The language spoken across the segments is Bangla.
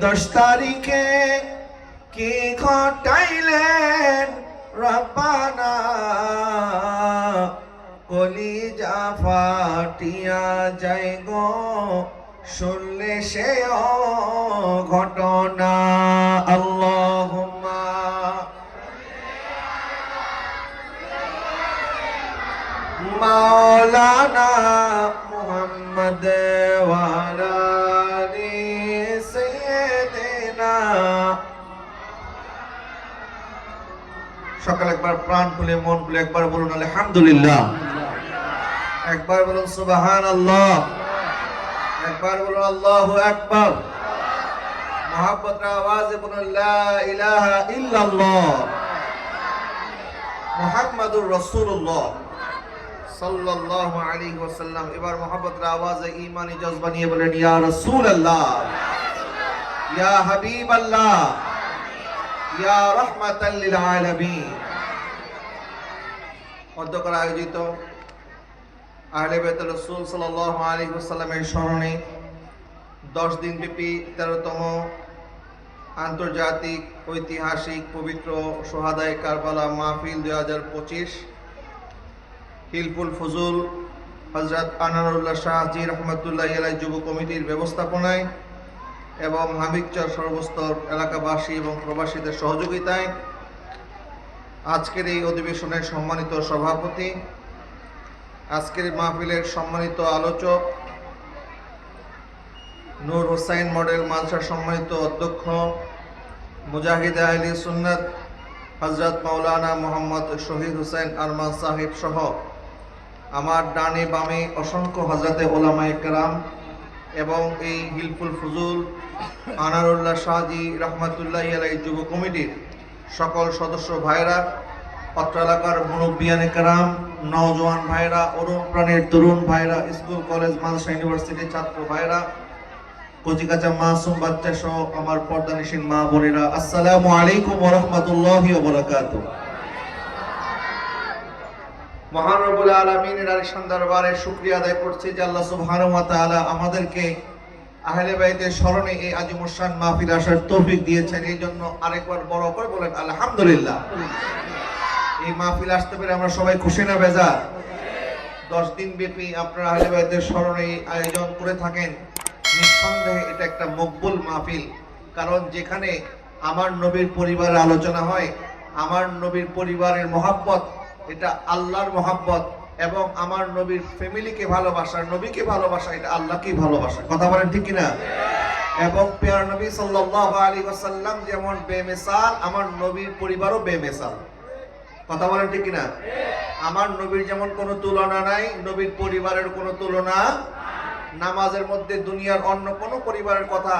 10 তারিখে কি ঘটাইলেন রব্বানা, কলিজা ফাটিয়া যায় গো শুনলে সে ঘটনা। আল্লাহুম্মা মাওলানা মুহাম্মদ ওয়া আলা আলি সাইয়্যিদিনা। সকাল একবার প্রাণ খুলে মন খুলে একবার বলুন আলহামদুলিল্লাহ, একবার বলুন সুবহানাল্লাহ, একবার বলুন আল্লাহু আকবার। মোহাব্বতের আওয়াজে বলুন লা ইলাহা ইল্লাল্লাহ মুহাম্মাদুর রাসূলুল্লাহ সাল্লাল্লাহু আলাইহি ওয়াসাল্লাম। এবার মোহাব্বতের আওয়াজে ঈমানি জজবা নিয়ে বলেন ইয়া রাসূলুল্লাহ, ইয়া হাবিবাল্লাহ, ইয়া রাহমাতাল লিল আলামিন। অধ্যক্ষের আয়োজিত আহলে বাইত রাসূল সাল্লাল্লাহু আলাইহি ওয়াসাল্লামের স্মরণে 10 দিন ব্যাপী 13তম আন্তর্জাতিক ঐতিহাসিক পবিত্র সোহাদায়ে কারবালা মাহফিল 2025 হিলফুল ফুজুল হযরত আনারুল্লাহ শাহ জি রহমাতুল্লাহি আলাইহি যুব কমিটির ব্যবস্থাপনায় এবং হামিদচর সর্বস্তর এলাকাবাসী এবং প্রবাসীদের সহযোগিতায় আজকের এই অধিবেশনের সম্মানিত সভাপতি, আজকের মাহফিলের সম্মানিত আলোচক, নূর হোসাইন মডেল মাদ্রাসার সম্মানিত অধ্যক্ষ মুজাহিদ আহলে সুন্নাত হযরত মাওলানা মোহাম্মদ শহীদ হোসেন আরমান সাহেব সহ আমার ডানে বামে অসংখ্য হযরতে উলামায়ে কেরাম এবং এই হিলফুল ফুজুল আনারুল্লাহ শাহ জি রহমাতুল্লাহি আলাইহি যুব কমিটির সকল সদস্য ভাইরা, অত্র এলাকার মুরব্বিয়ানে কেরাম, নওজোয়ান ভাইরা, অরুণ প্রাণের তরুণ ভাইরা, স্কুল কলেজ মাদ্রাসা ইউনিভার্সিটির ছাত্র ভাইরা, কচিকাচা মাসুম বাচ্চা সহ আমার পর্দানিশীন মা বোনেরা, আসসালামু আলাইকুম ওয়া রাহমাতুল্লাহি ওয়া বারাকাতুহু। মহান রব্বুল আলামিনের আলিশান দরবারে শুকরিয়া আদায় করছি যে আল্লাহ সুবহানাহু ওয়া তাআলা আমাদেরকে আহলে বাইতের স্মরণে এই আজিমুস শান মাহফিল আসার তৌফিক দিয়েছেন। এই জন্য আরেকবার বড় করে বলেন আলহামদুলিল্লাহ। এই মাহফিল আসতে পেরে আমরা সবাই খুশি না বেজার? 10 দিন ব্যাপী আপনারা আহলে বাইতের স্মরণে আয়োজন করে থাকেন, নিঃসন্দেহে এটা একটা মকবুল মাহফিল। কারণ যেখানে আমার নবীর পরিবারের আলোচনা হয়, আমার নবীর পরিবারের মহব্বত, এটা আল্লাহর মহব্বত, এবং আমার নবীর ফ্যামিলিকে ভালোবাসা, নবীকে ভালোবাসা, এটা আল্লাহকেই ভালোবাসা। কথা বলেন ঠিক কিনা? এবং প্রিয় নবী সাল্লাল্লাহু আলাইহি ওয়াসাল্লাম যেমন বেমিসাল, আমার নবীর পরিবারও বেমিসাল। কথা বলেন ঠিক কিনা? আমার নবীর যেমন কোনো তুলনা নাই, নবীর পরিবারের কোনো তুলনা। নামাজের মধ্যে দুনিয়ার অন্য কোনো পরিবারের কথা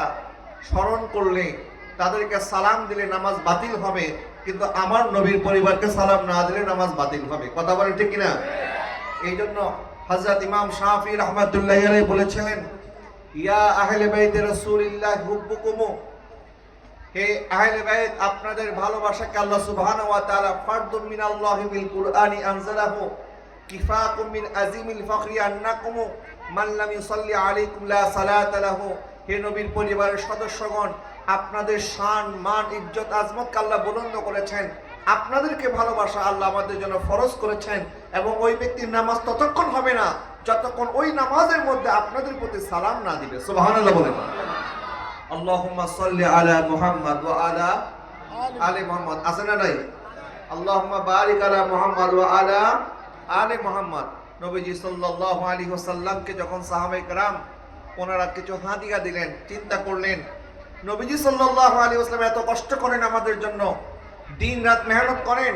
স্মরণ করলে, তাদেরকে সালাম দিলে নামাজ বাতিল হবে, কিন্তু আমার নবীর পরিবারকে সালাম না দিলে নামাজ বাতিল হবে। কথা বলেন ঠিক কিনা? এই জন্য হযরত ইমাম শাফি রাহমাতুল্লাহি আলাইহি বলেছিলেন, ইয়া আহলে বাইতে রাসূলিল্লাহ হুব্বুকুম, হে আহলে বাইত, আপনাদের ভালোবাসাকে আল্লাহ সুবহানাহু ওয়া তাআলা ফারদুম মিনাল্লাহি বিল কুরআনি আনজালাহু কিফাকুম মিন আযীমিল ফখরি আন্নাকুম মান লাম ইউসাল্লি আলাইকুম লা সালাতা লাহু। হে নবীর পরিবারের সদস্যগণ, আপনাদের শান, মান, ইজ্জত, আজমতকে আল্লাহ বুলন্দ করেছেন। আপনাদেরকে ভালোবাসা আল্লাহ আমাদের জন্য ফরজ করেছেন, এবং ওই ব্যক্তির নামাজ ততক্ষণ হবে না যতক্ষণ ওই নামাজের মধ্যে আপনাদের প্রতি সালাম না দিবে। সুবহানাল্লাহ বলেন। আল্লাহুম্মা সাল্লি আলা মুহাম্মদ ওয়া আলা আলি মুহাম্মদ। আছে না নাই? আল্লাহুম্মা বারিক আলা মুহাম্মদ ওয়া আলা আলি মুহাম্মদ। নবীজি সাল্লাল্লাহু আলাইহি ওয়াসাল্লামকে যখন সাহাবায়ে কেরাম ওনারা কিছু হাদিয়া দিলেন, চিন্তা করলেন নবীজি সাল্লাল্লাহু আলাইহি ওয়াসাল্লাম এত কষ্ট করেন আমাদের জন্য, দিন রাত মেহনত করেন,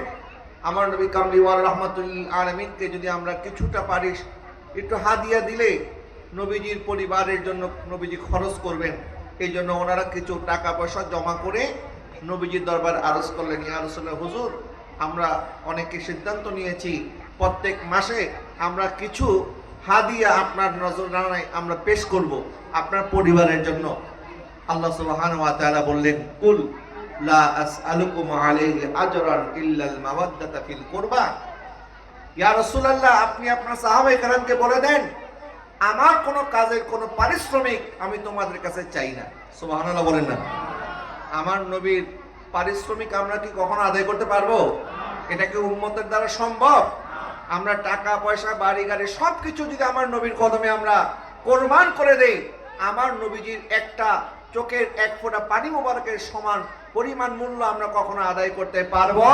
আমার নবী কামলিওয়ালা রাহমাতুল আলামিনকে যদি আমরা কিছুটা পারি একটু হাদিয়া দিলে নবীজির পরিবারের জন্য নবীজি খরচ করবেন। এই জন্য ওনারা কিছু টাকা পয়সা জমা করে নবীজির দরবার আরজ করলেন, ইয়া রাসূলুল্লাহ, হুজুর, আমরা অনেকে সিদ্ধান্ত নিয়েছি প্রত্যেক মাসে আমরা কিছু হাদিয়া আপনার নজরানায় আমরা পেশ করব আপনার পরিবারের জন্য। আল্লাহ সুবহানাহু ওয়া তাআলা বললেন, কুল লা আসআলুকুম আলাইহি আজরান ইল্লাল মাওয়াদ্দাতা ফিল কুরবা। ইয়া রাসূলুল্লাহ, আপনি আপনার সাহাবায়ে কেরামকে বলে দেন, আমার কোনো কাজের কোনো পারিশ্রমিক আমি তোমাদের কাছে চাই না। সুবহানাল্লাহ বলেন না। আমার নবীর পারিশ্রমিক আমরা কি কখনো আদায় করতে পারবো? এটা কি উম্মতের দ্বারা সম্ভব? আমরা টাকা পয়সা বাড়ি গাড়ি সবকিছু যদি আমার নবীর কদমে আমরা কোরবান করে দেই, আমার নবীজির একটা চোখের এক ফোঁটা পানি মোবারকের সমান পরিমাণ মূল্য আমরা কখনো আদায় করতে পারবো?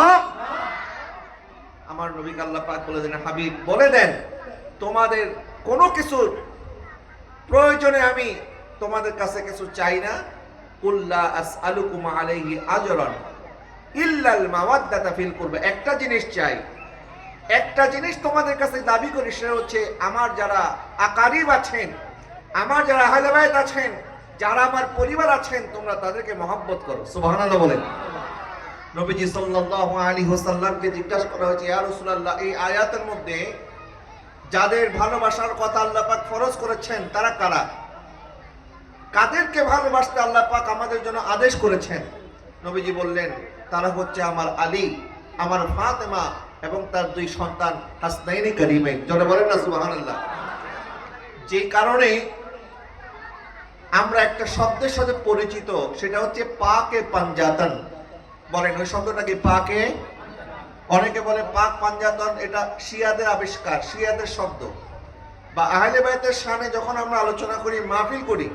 আমার নবীকে আল্লাহ পাক বলে দেন, হাবিব বলে দেন তোমাদের কোনো কিছুর প্রয়োজনে আমি তোমাদের কাছে কিছু চাই না। কুল্লা আসআলুকুম আলাইহি আজরান ইল্লাল মাওয়াদ্দাতা ফিল কুরবা। একটা জিনিস চাই, একটা জিনিস তোমাদের কাছে দাবি করি, সেটা হচ্ছে আমার যারা আকারিব আছেন, আমার যারা আহলে বাইত আছেন, যারা আমার পরিবার আছেন, তোমরা তাদেরকে মহব্বত করো। সুবহানাল্লাহ বলেন। নবীজি সাল্লাল্লাহু আলাইহি ওয়াসাল্লামকে জিজ্ঞাসা করা হয়েছে, ইয়া রাসূলুল্লাহ, এই আয়াতের মধ্যে যাদের ভালোবাসার কথা আল্লাহ পাক ফরজ করেছেন তারা কারা? কাদেরকে ভালোবাসতে আল্লাহ পাক আমাদের জন্য আদেশ করেছেন? নবীজি বললেন, তারা হচ্ছে আমার আলী, আমার ফাতেমা এবং তার দুই সন্তান হাসনাইনি কারিমাইন। যারা বলেন না সুবহানাল্লাহ। যে কারণে আমরা একটা শব্দের সাথে পরিচিত, সেটা হচ্ছে পাকে পাঞ্জাতন। বলেন ওই শব্দটা কি? পাকে, অনেকে বলে পাক পাঞ্জাতন, এটা শিয়াদের আবিষ্কার, শিয়াদের শব্দ। বা আহলে বাইতের শানে যখন আমরা আলোচনা করি, মাহফিল করি,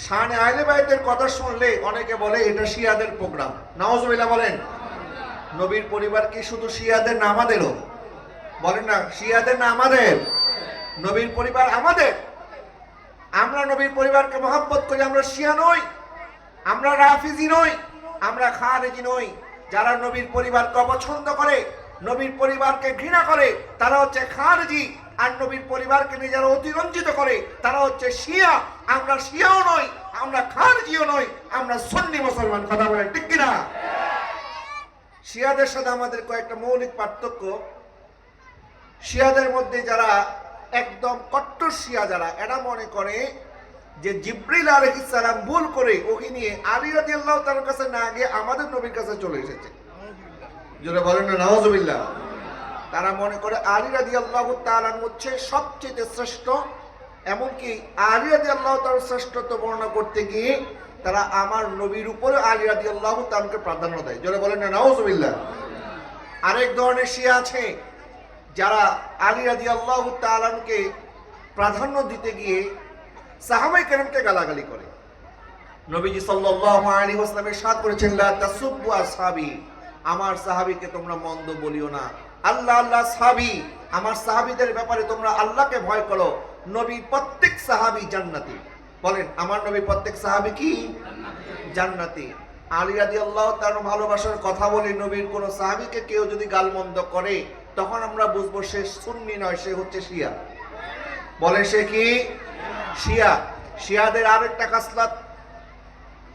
শানে আহলে বাইতের কথা শুনলে অনেকে বলে এটা শিয়াদের প্রোগ্রাম। নাউজুবিল্লাহ বলেন। নবীর পরিবার কি শুধু শিয়াদের না আমাদেরও? বলেন না, শিয়াদের না আমাদের? নবীর পরিবার আমাদের। আমরা নবীর পরিবারকে মহব্বত করি। আমরা শিয়া নই, আমরা রাফিজি নই, আমরা খারেজি নই। যারা নবীর পরিবারকে অপছন্দ করে, নবীর পরিবারকে ঘৃণা করে, তারা হচ্ছে খারেজি। আর নবীর পরিবারকে নিয়ে যারা অতিরঞ্জিত করে, তারা হচ্ছে শিয়া। আমরা শিয়াও নই, আমরা খারেজিও নই, আমরা সুন্নি মুসলমান। কথা বলেন ঠিক কিনা? শিয়াদের সাথে আমাদের কয়েকটা মৌলিক পার্থক্য। শিয়াদের মধ্যে যারা একদম কট্টর শিয়া, যারা এরা মনে করে যে জিবরিল আলাইহিস সালাম ভুল করে ওহি নিয়ে আলী রাদিয়াল্লাহু তাআলার কাছে না গিয়ে আমাদের নবীর কাছে চলে এসেছে। যারা বলেন না নাউজুবিল্লাহ। তারা মনে করে আলী রাদিয়াল্লাহু তাআলা হচ্ছে সবচেয়ে শ্রেষ্ঠ। এমনকি আলী রাদিয়াল্লাহু তাআলার শ্রেষ্ঠত্ব বর্ণনা করতে গিয়ে তারা আমার নবীর উপরে আলী রাদিয়াল্লাহু তাআলাকে প্রাধান্য দেয়। যারা বলেন না নাউজুবিল্লাহ। আরেক ধরনের শিয়া আছে যারা আলী রাদিয়াল্লাহু তাআলাকে প্রাধান্য দিতে গিয়ে সাহাবায়ে কেরামকে গালাগালি করে। নবীজি সাল্লাল্লাহু আলাইহি ওয়াসাল্লাম ইরশাদ করেছেন, লা তাসুব্বু আসহাবি, আমার সাহাবীকে তোমরা মন্দ বলিও না। আল্লাহ আল্লাহ সাহাবী, আমার সাহাবীদের ব্যাপারে তোমরা আল্লাহকে ভয় করো। নবীর প্রত্যেক সাহাবী জান্নাতি। বলেন আমার নবীর প্রত্যেক সাহাবী কি? জান্নাতি। আলী রাদিয়াল্লাহু তাআলার ভালোবাসার কথা বলে নবীর কোন সাহাবীকে কেউ যদি গালমন্দ করে, তখন আমরা বুঝবো সে সুন্নি নয়, সে হচ্ছে শিয়া। বলে সে কি? শিয়া। শিয়াদের আরেকটা খাসলাত,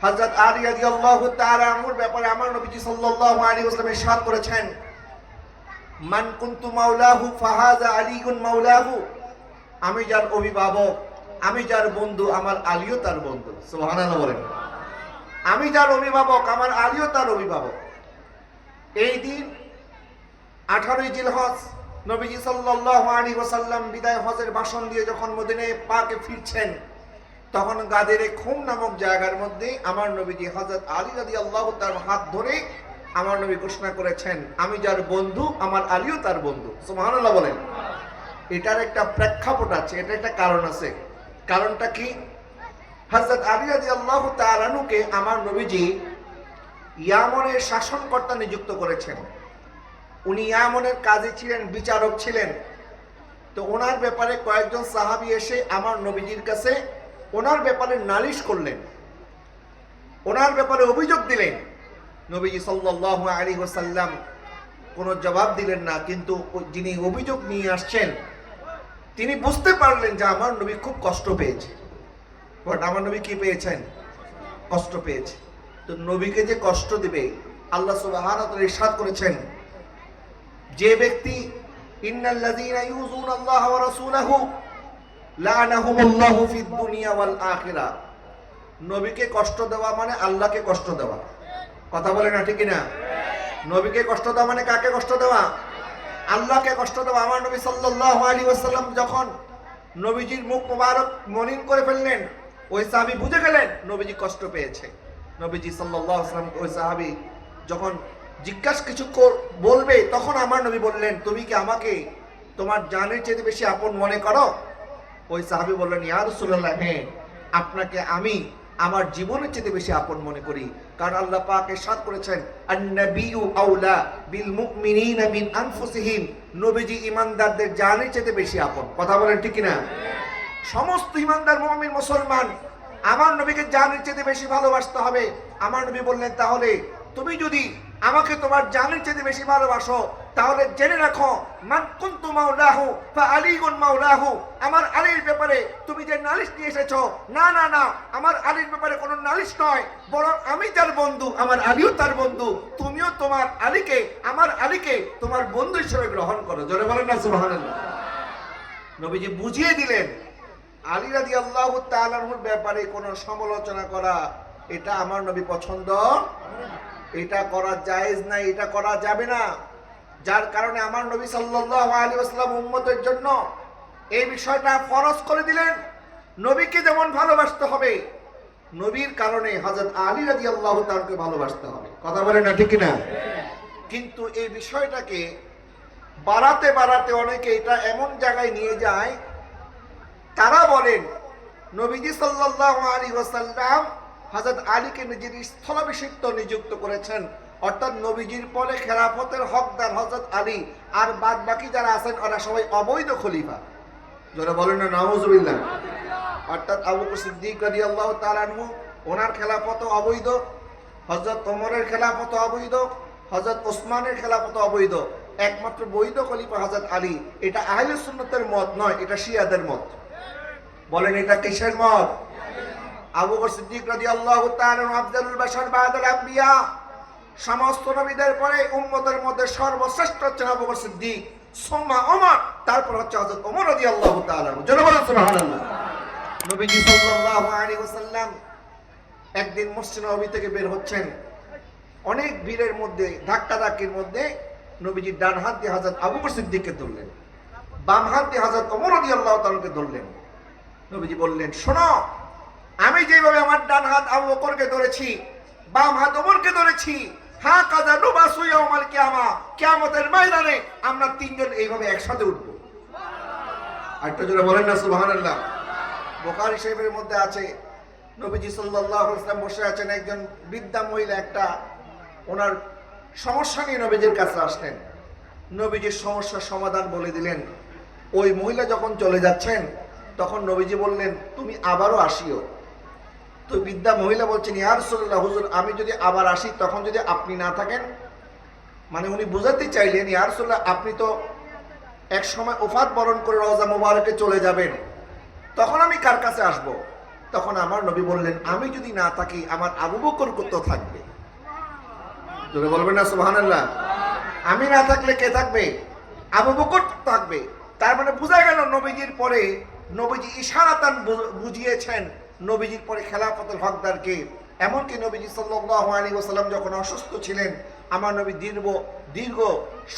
হযরত আলী রাদিয়াল্লাহু তাআলা আনহুর ব্যাপারে আমার নবীজি সাল্লাল্লাহু আলাইহি ওয়াসাল্লাম ইরশাদ করেছেন, মান কুনতু মাওলাহু ফাহাযা আলীউন মাওলাহু। আমি যার অভিভাবক, আমি যার বন্ধু, আমার আলীও তার বন্ধু। সুবহানাল্লাহ বলেন। আমি যার অভিভাবক, আমার আলীও তার অভিভাবক। এই দিন 18 জিলহজ নবীজি সাল্লাল্লাহু আলাইহি ওয়াসাল্লাম বিদায় হজের ভাষণ দিয়ে যখন মদিনায় পাকে ফিরছেন, তখন গাদেরে খুম নামক জায়গার মধ্যে আমার নবীজি হযরত আলী রাদিয়াল্লাহু তাআলার হাত ধরে আমার নবী ঘোষণা করেছেন, আমি যার বন্ধু, আমার আলীও তার বন্ধু। সুবহানাল্লাহ বলেন। এটার একটা প্রেক্ষাপট আছে, এটা একটা কারণ আছে। কারণটা কি? হযরত আলী রাদিয়াল্লাহু তাআলা আনহুকে আমার নবীজি ইয়ামনের শাসনকর্তা নিযুক্ত করেছেন। উনি ইয়ামনের কাজী ছিলেন, বিচারক ছিলেন। তো ওনার ব্যাপারে কয়েকজন সাহাবী এসে আমার নবীজির কাছে ওনার ব্যাপারে নালিশ করলেন, ওনার ব্যাপারে অভিযোগ দিলেন। নবীজি সাল্লাল্লাহু আলাইহি ওয়াসাল্লাম কোনো জবাব দিলেন না, কিন্তু যিনি অভিযোগ নিয়ে আসছেন তিনি বুঝতে পারলেন যে আমার নবী খুব কষ্ট পেয়েছে। বাট আমার নবী কি পেয়েছেন? কষ্ট পেয়েছে। তো নবীকে যে কষ্ট দিবে, আল্লাহ সুবহানাহু ওয়া তাআলা ইরশাদ করেছেন, যে ব্যক্তি ইন্নাল্লাযীনা ইউযুনাল্লাহা ওয়া রাসূলাহু লাআনাহুমুল্লাহু ফিদ দুনিয়া ওয়াল আখিরা। নবীকে কষ্ট দেওয়া মানে আল্লাহকে কষ্ট দেওয়া। কথা বলে না ঠিক না? নবীকে কষ্ট দেওয়া মানে কাকে কষ্ট দেওয়া? আল্লাহকে কষ্ট দেওয়া। আমার নবী সাল্লাল্লাহু আলাইহি ওয়াসাল্লাম যখন নবীজির মুখ মোবারক মলিন করে ফেললেন। ওই সাহাবী বুঝে গেলেন নবীজি কষ্ট পেয়েছে। নবীজি সাল্লাল্লাহু আলাইহি ওয়াসাল্লাম ওই সাহাবী যখন জিজ্ঞাসা কিছু বলবে, তখন আমার নবী বললেন, তুমি কি আমাকে তোমার জানের চেয়ে বেশি আপন মনে করো? ওই সাহাবী বললেন, ইয়া রাসূলুল্লাহ, হ্যাঁ, আপনাকে আমি আমার জীবনের চেয়ে বেশি আপন মনে করি। কারণ আল্লাহ পাক ইরশাদ করেছেন, আন-নাবিয়্যু আওলা বিল মুমিনিনা মিন আনফুসিহিম, নবীজি ঈমানদারদের জানের চেয়ে বেশি আপন। কথা বলেন ঠিক কি না? সমস্ত ঈমানদার মুমিন মুসলমান আমার নবীকে জানের চেয়ে বেশি ভালোবাসতে হবে। আমার নবী বললেন, তাহলে তুমি যদি আমাকে তোমার জানের চেয়ে বেশি ভালোবাসো, তাহলে জেনে রাখো, মান কুনতু মাওলাহু ফা আলীউন মাওলাহু, আমার আলীর ব্যাপারে তুমি যে নালিশ নিয়ে এসেছো, না না না, আমার আলীর ব্যাপারে কোনো নালিশ নয়, বরং আমি তার বন্ধু, আমার আলীও তার বন্ধু, তুমিও তোমার আলীকে, আমার আলীকে তোমার বন্ধু হিসেবে গ্রহণ করো। জোরে বলেন না সুবহানাল্লাহ। নবীজি বুঝিয়ে দিলেন, আলী রাদিয়াল্লাহু তাআলা আনহুর ব্যাপারে কোনো সমালোচনা করা, এটা আমার নবী পছন্দ, এটা করা জায়েজ নাই, এটা করা যাবে না। যার কারণে আমার নবী সাল্লাল্লাহু আলাইহি ওয়াসাল্লাম উম্মতের জন্য এই বিষয়টা ফরজ করে দিলেন। নবীকে যেমন ভালোবাসতে হবে, নবীর কারণে হযরত আলী রাদিয়াল্লাহু তাআলাকে ভালোবাসতে হবে। কথা বলেন না ঠিক কি না? কিন্তু এই বিষয়টাকে বাড়াতে বাড়াতে অনেকে এটা এমন জায়গায় নিয়ে যায়, তারা বলেন নবীজি সাল্লাল্লাহু আলাইহি ওয়াসাল্লাম হযরত আলীকে নিজের স্থলাভিষিক্ত নিযুক্ত করেছেন, অর্থাৎ নবীজির পরে খেলাফতের হকদার হযরত আলী, আর বাদ বাকি যারা আছেন ওরা সবাই অবৈধ খলিফা। যারা বলেন না নাউজুবিল্লাহ। অর্থাৎ আবু বকর সিদ্দিক রাদিয়াল্লাহু তাআলা আনহু, ওনার খেলাফত অবৈধ, হযরত ওমরের খেলাফত অবৈধ, হযরত ওসমানের খেলাফত অবৈধ, একমাত্র বৈধ খলিফা হযরত আলী। এটা আহলে সুন্নাতের মত নয়, এটা শিয়াদের মত। বলেন এটা কিসের মত? আবু বকর সিদ্দিক রাদিয়াল্লাহু তাআলা আফজালুল বাশার বাদাল আম্বিয়া, সমস্ত নবীদের পরে উম্মতের মধ্যে সর্বশ্রেষ্ঠ হচ্ছেন আবু বকর সিদ্দিক, সুম্মা ওমর, তারপর হচ্ছে হযরত ওমর রাদিয়াল্লাহু তাআলা। জোরে বলেন সুবহানাল্লাহ। নবীজি সাল্লাল্লাহু আলাইহি ওয়াসাল্লাম একদিন মসজিদ নববী থেকে বের হচ্ছেন, অনেক ভিড়ের মধ্যে ধাক্কাধাক্কির মধ্যে নবীজি ডান হাত দিয়ে হযরত আবু বকর সিদ্দিককে ধরলেন, বাম হাত দিয়ে হযরত ওমর রাদিয়াল্লাহু তাআলাকে ধরলেন। নবীজি বললেন, শোনো, আমি যেভাবে আমার ডান হাত আবু বকরকে ধরেছি, বাম হাত ওমরকে ধরেছি, হ্যাঁ কাজা নুবাসু ইয়াউমাল কিয়ামা, কিয়ামতের ময়দানে আমরা তিনজন এইভাবে একসাথে উঠব। আরেকটু জোরে বলেন না সুবহানাল্লাহ। বুখারী শরীফের মধ্যে আছে, নবীজি সাল্লাল্লাহু আলাইহি ওয়াসাল্লাম বসে আছেন, একজন বৃদ্ধা মহিলা একটা ওনার সমস্যা নিয়ে নবীজির কাছে আসলেন। নবীজির সমস্যার সমাধান বলে দিলেন। ওই মহিলা যখন চলে যাচ্ছেন, তখন নবীজি বললেন, তুমি আবারও আসিও। তো বৃদ্ধা মহিলা বলছেন, ইয়া রাসূলুল্লাহ, হুজুর, আমি যদি আবার আসি তখন যদি আপনি না থাকেন? মানে উনি বুঝাতে চাইলেন, ইয়া রাসূলুল্লাহ, আপনি তো এক সময় ওফাত বরণ করে রওজা মুবারকে চলে যাবেন, তখন আমি কার কাছে আসব? তখন আমার নবী বললেন, আমি যদি না থাকি আমার আবু বকর কত থাকবে? জোরে বলবেন না সুবহানাল্লাহ। আমি না থাকলে কে থাকবে? আবু বকর থাকবে। তার মানে বোঝা গেল নবীজির পরে নবীজি ইশারাতান বুঝিয়েছেন নবীজির পরে খেলাফতের হকদারকে। এমনকি নবীজি সাল্লাল্লাহু আলাইহি ওয়াসাল্লাম যখন অসুস্থ ছিলেন, আমার নবী দীর্ঘ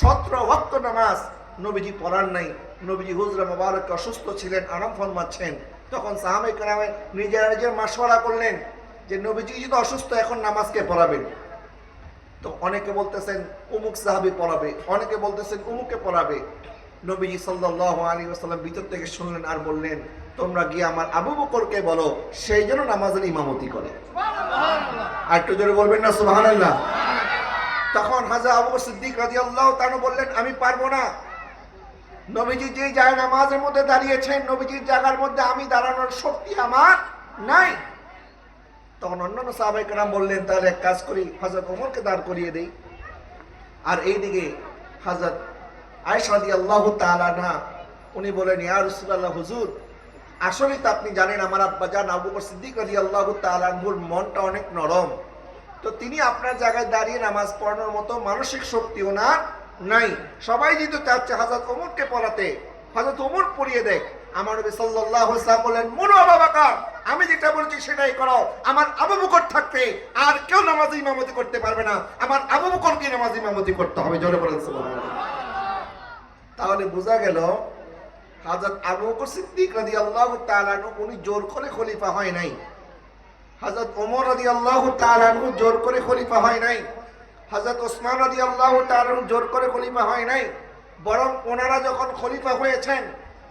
17 ওয়াক্ত নামাজ নবীজি পড়ার নাই। নবীজি হুজরা মুবারক অসুস্থ ছিলেন, আরাম ফরমাচ্ছেন, তখন সাহাবায়ে কেরাম নিজেরা মাশওয়ারা করলেন যে নবীজি যদি অসুস্থ, এখন নামাজ কে পড়াবেন? তো অনেকে বলতেছেন অমুক সাহাবী পড়াবে, অনেকে বলতেছেন অমুকে পড়াবে। নবীজি সাল্লাল্লাহু আলাইহি ওয়াসাল্লাম ভিতর থেকে শুনলেন আর বললেন, তোমরা গিয়ে আমার আবু বকরকে বলো সেই জন্য নামাজের ইমামতি করে। আর একটু জোরে বলবেন না সুবহানাল্লাহ। তখন হযরত আবু বকর সিদ্দিক রাদিয়াল্লাহু তাআলা বললেন, আমি পারবো না। নবীজি যে জায়গায় নামাজের মধ্যে দাঁড়িয়েছেন, নবীজির জায়গার মধ্যে আমি দাঁড়ানোর শক্তি আমার নাই। তখন অন্যান্য সাহাবায়ে কেরাম বললেন, তাহলে এক কাজ করি, হযরত ওমরকে দাঁড় করিয়ে দেই। আর এইদিকে হযরত আয়েশা রাদিয়াল্লাহু তাআলা না, উনি বলেন, ইয়া রাসূলুল্লাহ, হুজুর, আসলে তো আপনি জানেন আমার আব্বাজান আবু বকর সিদ্দিক রাদিয়াল্লাহু তাআলা আনহুর মনটা অনেক নরম, তো তিনি আপনার জায়গায় দাঁড়িয়ে নামাজ পড়ানোর মতো মানসিক শক্তি ওনার নাই। সবাই যেহেতু চাচ্ছে হযরত ওমরকে পড়াতে, হযরত ওমর পড়িয়ে দেয়। আমার নবী সাল্লাল্লাহু আলাইহি ওয়াসাল্লাম বলেন, মুনু আবু বকর, আমি যেটা বলছি সেটাই করো। আমার আবু বকর থাকতে আর কেউ নামাজ ইমামতি করতে পারবে না, আমার আবু বকরকে নামাজ ইমামতি করতে হবে। জোরে বলেন সুবহানাল্লাহ। তাহলে বোঝা গেল হযরত আবু বকর সিদ্দিক রাদিয়াল্লাহু তাআলা আনহু উনি জোর করে খলিফা হয় নাই। হযরত ওমর রাদিয়াল্লাহু তাআলা আনহু জোর করে খলিফা হয় নাই। হযরত ওসমান রাদিয়াল্লাহু তাআলা আনহু জোর করে খলিফা হয় নাই। বরং ওনারা যখন খলিফা হয়েছেন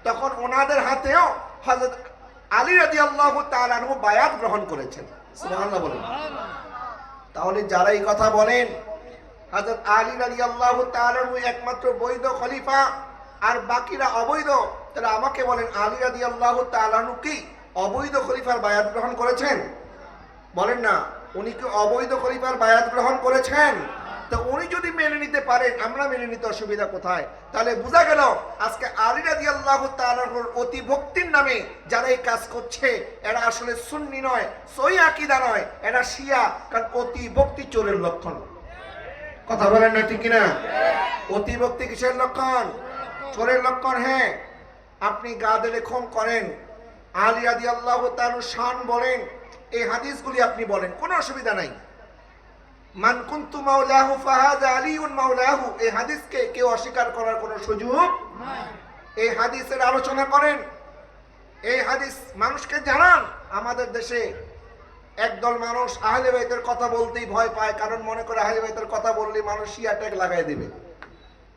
তখন ওনাদের হাতেও হযরত আলী রাদিয়াল্লাহু তাআলা আনহু বায়াত গ্রহণ করেছেন। সুবহানাল্লাহ বলেন। তাহলে যারা এই কথা বলেন হযরত আলী রাদিয়াল্লাহু তাআলা আনহু একমাত্র বৈধ খলিফা আর বাকিরা অবৈধ, তাহলে আমাকে বলেন আলী রাদিয়াল্লাহু তাআলা আনহু কি অবৈধ খলিফার বায়াত গ্রহণ করেছেন? বলেন না, উনি কি অবৈধ খলিফার বায়াত গ্রহণ করেছেন? তো উনি যদি মেনে নিতে পারেন, আমরা মেনে নিতে অসুবিধা কোথায়? তাহলে বোঝা গেল আজকে আলী রাদিয়াল্লাহু তাআলার অতি ভক্তির নামে যারা এই কাজ করছে এরা আসলে সুন্নি নয়, সহি আকীদা নয়, এরা শিয়া। কারণ অতি ভক্তি চোরের লক্ষণ। কথা বলেন না ঠিক কিনা? অতি ভক্তি কিসের লক্ষণ? চোরের লক্ষণ। হ্যাঁ, আপনি গা দিলে খুন করেন, আলী রাদিয়াল্লাহু তাআলার শান বলেন, এই হাদিসগুলি আপনি বলেন, কোনো অসুবিধা নাই। মান কুনতু মাওলাহু ফাহাযা আলিউন মাওলাহু, এই হাদিসকে কেউ অস্বীকার করার কোনো সুযোগ নাই। এই হাদিসের আলোচনা করেন, এই হাদিস মানুষকে জানান। আমাদের দেশে একদল মানুষ আহলে বাইতের কথা বলতেই ভয় পায়, কারণ মনে করে আহলে বাইতের কথা বললে মানুষ শিয়া ট্যাগ লাগাই দিবে।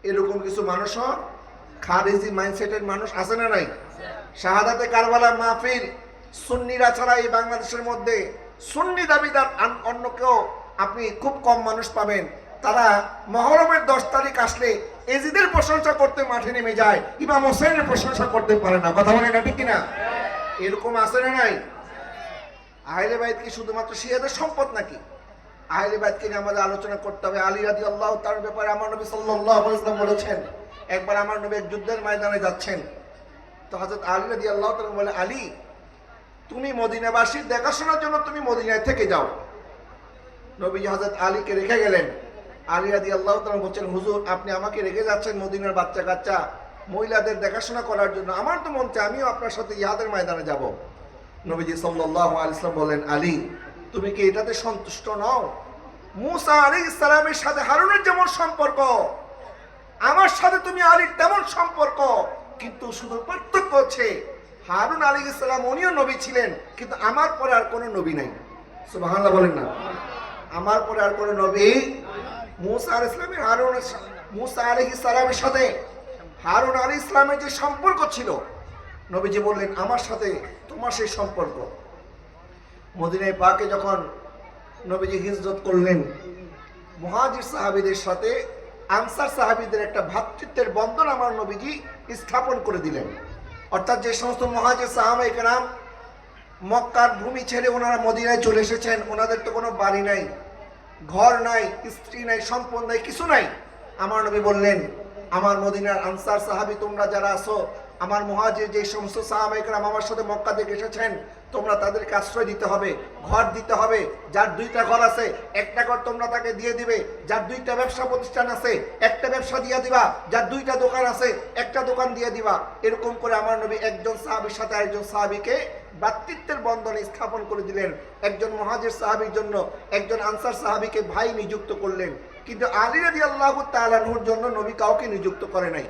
এরকম কিছু মানুষও খারিজি মাইন্ডসেটের মানুষ আছে না নাই? শাহাদাতে কারবালা মাহফিল সুন্নিরা ছাড়া এই বাংলাদেশের মধ্যে সুন্নি দাবিদার অন্য কেউ আপনি খুব কম মানুষ পাবেন। তারা মহরমের 10 তারিখ আসলে এজিদের প্রশংসা করতে মাঠে নেমে যায়, ইমাম হোসেনের প্রশংসা করতে পারে না। কথা বলে না ঠিক কিনা? এরকম আছে না নাই? আহলে বাইত কি শুধুমাত্র শিয়াদের সম্পদ নাকি? আহলে বাইতকে নিয়ে আমাদের আলোচনা করতে হবে। আলী রাদিয়াল্লাহু তাআলার ব্যাপারে আমার নবী সাল্লাল্লাহু আলাইহি ওয়াসাল্লাম বলেছেন, একবার আমার নবী এক যুদ্ধের ময়দানে যাচ্ছেন, তো হযরত আলী রাদিয়াল্লাহু তাআলা বলে, আলী তুমি মদিনাবাসীর দেখাশোনার জন্য তুমি মদিনায় থেকে যাও। নবীজি হযরত আলীকে রেখে গেলেন। আলী রাদিয়াল্লাহু তাআলা বলছেন, হুজুর আপনি আমাকে রেখে যাচ্ছেন মদিনার বাচ্চা কাচ্চা মহিলাদের দেখাশোনা করার জন্য, আমার তো মন চায় আমিও আপনার সাথে ইহাদের ময়দানে যাব। নবীজি সাল্লাল্লাহু আলাইহি ওয়াসাল্লাম বলেন, আলী তুমি কি এটাতে সন্তুষ্ট নও? মূসা আলাইহিস সালামের সাথে হারুনের যেমন সম্পর্ক, আমার সাথে তুমি আলীর তেমন সম্পর্ক, কিন্তু শুধু পার্থক্য হচ্ছে হারুন আলাইহিস সালাম উনিও নবী ছিলেন, কিন্তু আমার পরে আর কোনো নবী নাই। সুবহানাল্লাহ বলেন না? আমার পরে আর কোনো নবী। মূসা আলাইহিস সালামের সাথে হারুন আলাইহিস সালামের যে সম্পর্ক ছিল, নবীজি বললেন আমার সাথে তোমার সেই সম্পর্ক। মদিনায় পাকে যখন নবীজি হিজরত করলেন, মুহাজির সাহাবীদের সাথে আনসার সাহাবীদের একটা ভ্রাতৃত্বের বন্ধন আমার নবীজি স্থাপন করে দিলেন। অর্থাৎ যে সমস্ত মুহাজির সাহাবায়ে কেরাম মক্কার ভূমি ছেড়ে ওনারা মদিনায় চলে এসেছেন, ওনাদের তো কোনো বাড়ি নাই, ঘর নাই, স্ত্রী নাই, সম্পদ নাই, কিছু নাই। আমার নবী বললেন, আমার মদিনার আনসার সাহাবী তোমরা যারা আছো, আমার মুহাজির যে সমস্ত সাহাবায়ে কেরাম আমার সাথে মক্কা থেকে এসেছেন, তোমরা তাদেরকে আশ্রয় দিতে হবে, ঘর দিতে হবে। যার 2টা ঘর আছে একটা ঘর তোমরা তাকে দিয়ে দিবে, যার 2টা ব্যবসা প্রতিষ্ঠান আছে একটা ব্যবসা দিয়ে দিবা, যার 2টা দোকান আছে একটা দোকান দিয়ে দিবা। এরকম করে আমার নবী একজন সাহাবীর সাথে আরেকজন সাহাবীকে ভ্রাতৃত্বের বন্ধনে স্থাপন করে দিলেন। একজন মুহাজির সাহাবীর জন্য একজন আনসার সাহাবীকে ভাই নিযুক্ত করলেন, কিন্তু আলী রাদিয়াল্লাহু তাআলা আনহুর জন্য নবী কাউকে নিযুক্ত করে নাই।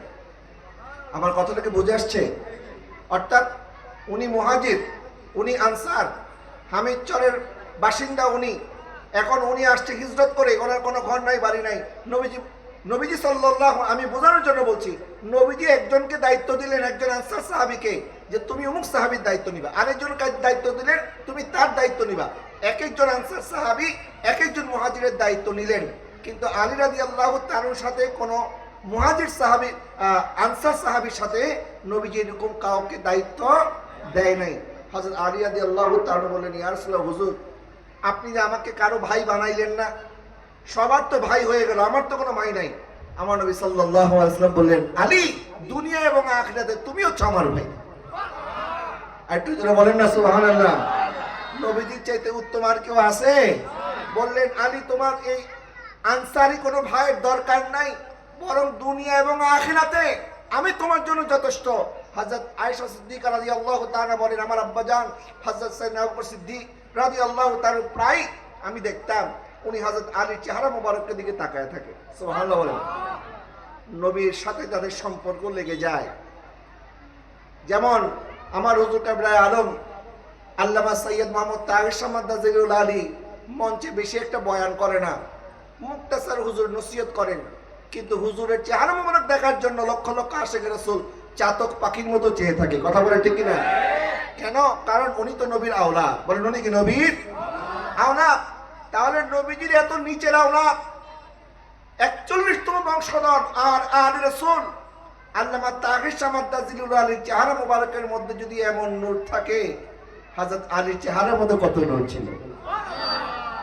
আমার কথাটাকে বুঝে আসছে? অর্থাৎ উনি মুহাজির, উনি আনসার, হামিদচরের বাসিন্দা উনি, এখন উনি আসছে হিজরত করে, ওনার কোনো ঘর নাই, বাড়ি নাই। নবীজি সাল্লাল্লাহু, আমি বোঝানোর জন্য বলছি, নবীজি একজনকে দায়িত্ব দিলেন, একজন আনসার সাহাবীকে, যে তুমি অমুক সাহাবীর দায়িত্ব নিবা। আরেকজনকে দায়িত্ব দিলেন, তুমি তার দায়িত্ব নিবা। এক একজন আনসার সাহাবী এক একজন মুহাজিরের দায়িত্ব নিলেন। কিন্তু আলী রাদিয়াল্লাহু তাআলার সাথে কোনো মুহাজির সাহাবী আনসার সাহাবীর সাথে নবীজি এরকম কাউকে দায়িত্ব দেয় নাই। হযরত আলী রাদিয়াল্লাহু তাআলা বলেন, ইয়া রাসূলুল্লাহ, হুজুর আপনি যে আমাকে কারো ভাই বানাইলেন না, সবার তো ভাই হয়ে গেল, আমার তো কোনো ভাই নাই। আমার নবী সাল্লাল্লাহু আলাইহি ওয়াসাল্লাম বললেন, আলী দুনিয়া এবং আখিরাতে তুমি হচ্ছে আমার ভাই। আর একটু জোরে বলেন না সুবহানাল্লাহ। নবীজির চাইতে উত্তম আর কেউ আছে? বললেন, আলী তোমার এই আনসারি কোনো ভাইয়ের দরকার নাই, বরং দুনিয়া এবং আখিরাতে আমি তোমার জন্য যথেষ্ট। হযরত আয়েশা সিদ্দিকা রাদিয়াল্লাহু তাআলা বলেন, আমার আব্বাজান হযরত সাইয়েদনা আবু বকর সিদ্দিক রাদিয়াল্লাহু তাআলা প্রায় আমি দেখতাম উনি হযরত আলীর চেহারা মোবারকের দিকে তাকায় থাকে। সুবহানাল্লাহ বলেন। নবীর সাথে তাদের সম্পর্ক লেগে যায়। যেমন আমার হুজুর কেবলায়ে আলম আল্লামা সৈয়দ মোহাম্মদ তাহের শাহ মাদ্দাজিলুল আলী মঞ্চে বেশি একটা বয়ান করে না, মুক্তাসার হুজুর নসিহত করেন, কিন্তু হুজুরের চেহারা মোবারক দেখার জন্য লক্ষ লক্ষ আশিক রাসূল চাতক পাখির মতো চেয়ে থাকে। কথা বলে ঠিক কিনা? কেন? কারণ উনি তো নবীর আওলাদ। বলেন উনি কি নবীর আওলাদ? তাহলে নবীজির এত নিচের আওলাদ, 41তম বংশধর আর আলী রাসূল আল্লামা তাহের শাহ মাদ্দাজিলুল আলীর চেহারা মোবারকের মধ্যে যদি এমন নূর থাকে, হযরত আলীর চেহারার মধ্যে কত নূর ছিল,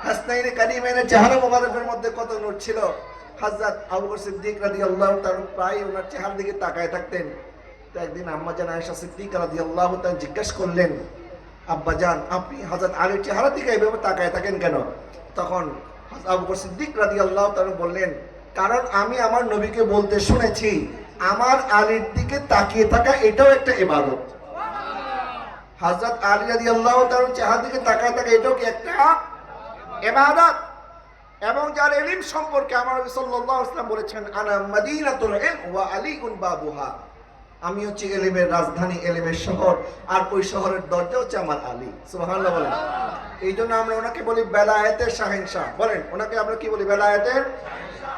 হাসনাইনে কারিমাইনের চেহারা মোবারকের মধ্যে কত নূর ছিল। হযরত আবু বকর সিদ্দিক রাদিয়াল্লাহু তাআলা প্রায় ওনার চেহারার দিকে তাকায় থাকতেন। তো একদিন আম্মা জান আয়েশা সিদ্দিকা রাদিয়াল্লাহু তাআলা জিজ্ঞাসা করলেন, আব্বা জান আপনি হযরত আলীর চেহারার দিকে এইভাবে তাকায় থাকেন কেন? তখন হযরত আবু বকর সিদ্দিক রাদিয়াল্লাহু তাআলা বললেন, কারণ আমি আমার নবীকে বলতে শুনেছি আমার আলীর দিকে তাকিয়ে থাকা এটাও একটা ইবাদত। হযরত আলী রাদিয়াল্লাহু তাআলার চেহারার দিকে তাকায় থাকা এটাও কি একটা ইবাদত? এবং যার ইলম সম্পর্কে আমার নবী সাল্লাল্লাহু আলাইহি ওয়াসাল্লাম বলেছেন, আনা মাদিনাতুল ইলম ওয়া আলীউন বাবুহা, আমি হচ্ছে ইলমের রাজধানী, ইলমের শহর, আর ওই শহরের দরজা হচ্ছে আমার আলী। সুবহানাল্লাহ বলেন। এই জন্য আমরা ওনাকে বলি বেলায়েতের শাহেনশাহ। বলেন ওনাকে আমরা কি বলি? বেলায়েতের।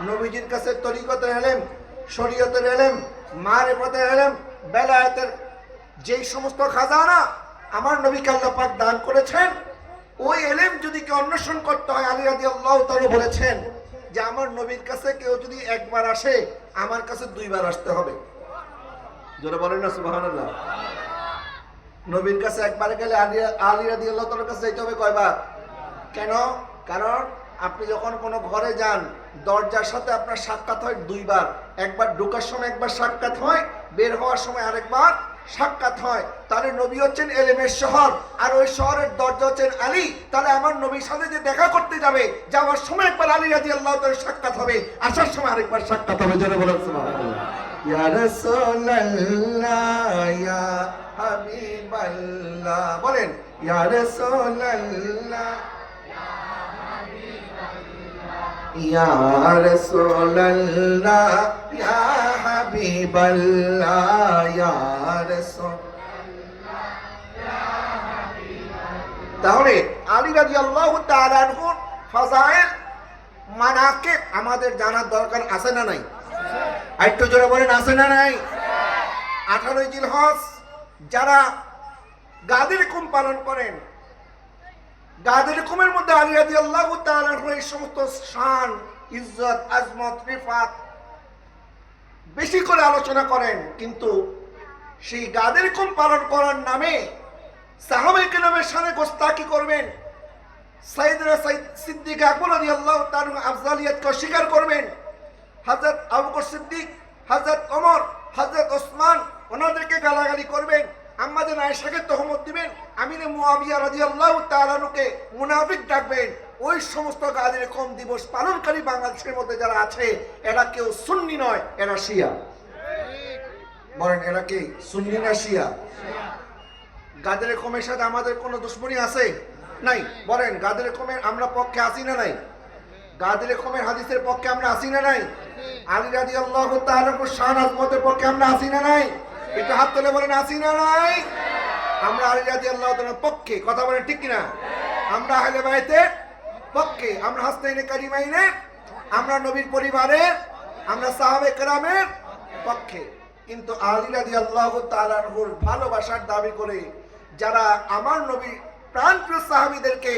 নবীজির কাছে তরিকতের ইলম, শরীয়তের ইলম, মারিফতের ইলম, বেলায়েতের যেই সমস্ত খাজানা আমার নবীকে আল্লাহ পাক দান করেছেন, ওই ইলম যদি কেউ অন্বেষণ করতে হয়, আলী রাদিয়াল্লাহু তাআলা বলেছেন যে আমার নবীর কাছে কেউ যদি একবার আসে, আমার কাছে দুইবার আসতে হবে। জোরে বলেন না সুবহানাল্লাহ। নবীর কাছে একবার গেলে আলী রাদিয়াল্লাহু তাআলার কাছে যেতে হবে কয়বার? কেন? কারণ আপনি যখন কোনো ঘরে যান, দরজার সাথে আপনার সাক্ষাৎ হয় দুইবার। একবার ঢোকার সময় একবার সাক্ষাৎ হয়, বের হওয়ার সময় আরেকবার সাক্ষাৎ হয়। তাহলে নবী হচ্ছেন ইলমের শহর, আর ওই শহরের দরজা হচ্ছেন আলী। তাহলে আমার নবীর সাথে যে দেখা করতে যাবে, যাওয়ার সময় একবার আলী রাদিয়াল্লাহু তাআলার সাক্ষাৎ হবে, আসার সময় আরেকবার সাক্ষাৎ হবে। জোরে বলেন সুবহানাল্লাহ। ইয়া রাসূলুল্লাহ ইয়া হাবিবাল্লাহ, বলেন ইয়া রাসূলুল্লাহ ইয়া রাসূলুল্লাহ ইয়া হাবিবাল্লাহ ইয়া রাসূলুল্লাহ ইয়া হাবিবাল্লাহ। তাহলে আলী রাদিয়াল্লাহু তাআলা আনহুর ফাযাইল মানাকিব আমাদের জানার দরকার আছে না নাই? একটু জোরে বলেন আছে না নাই? 18 জিলহজ যারা গাদের হুকুম পালন করেন, গাদের হুকুমের মধ্যে আলী রাদিয়াল্লাহু তাআলা এই সমস্ত শান, ইজ্জত, আজমত, রিফাত বেশি করে আলোচনা করেন, কিন্তু সেই গাদের হুকুম পালন করার নামে সাহাবায়ে কেরামের শানে গোস্তাকি করবেন, সাইয়েদনা সিদ্দিক আকবর রাদিয়াল্লাহু তাআলা আফজালিয়াতকে অস্বীকার করবেন, হযরত আবু বকর সিদ্দিক, হযরত ওমর, হযরত ওসমান ওনাদেরকে গালাগালি করবেন, আম্মা জান আয়েশাকে তহমত দিবেন, আমিরে মুয়াবিয়া রাদিয়াল্লাহু তাআলা আনহুকে মুনাফিক ডাকবেন। ওই সমস্ত গাদের কম দিবস পালনকারী বাংলাদেশের মধ্যে যারা আছে, এরা কেউ সুন্নি নয়, এরা শিয়া। বলেন এরা কি সুন্নি না শিয়া? গাদের কমের সাথে আমাদের কোনো দুশ্মনী আছে? নাই। বলেন গাদের কমের আমরা পক্ষে আছি না নাই? গাদের কমের হাদিসের পক্ষে আমরা আছি না নাই? আলী রাদিয়াল্লাহু তাআলা শান আজমতের পক্ষে আমরা আছি না নাই? একটু হাত তুলে বলেন আছি না নাই? আমরা আলী রাদিয়াল্লাহু তাআলার পক্ষে। কথা বলেন ঠিক কিনা? আমরা আহলে বাইতের পক্ষে, আমরা হাসনাইনে কারিমাইনের, আমরা নবীর পরিবারের, আমরা সাহাবে কেরামের পক্ষে। কিন্তু আলী রাদিয়াল্লাহু তাআলার ভালোবাসার দাবি করে যারা আমার নবীর প্রাণপ্রিয় সাহাবীদেরকে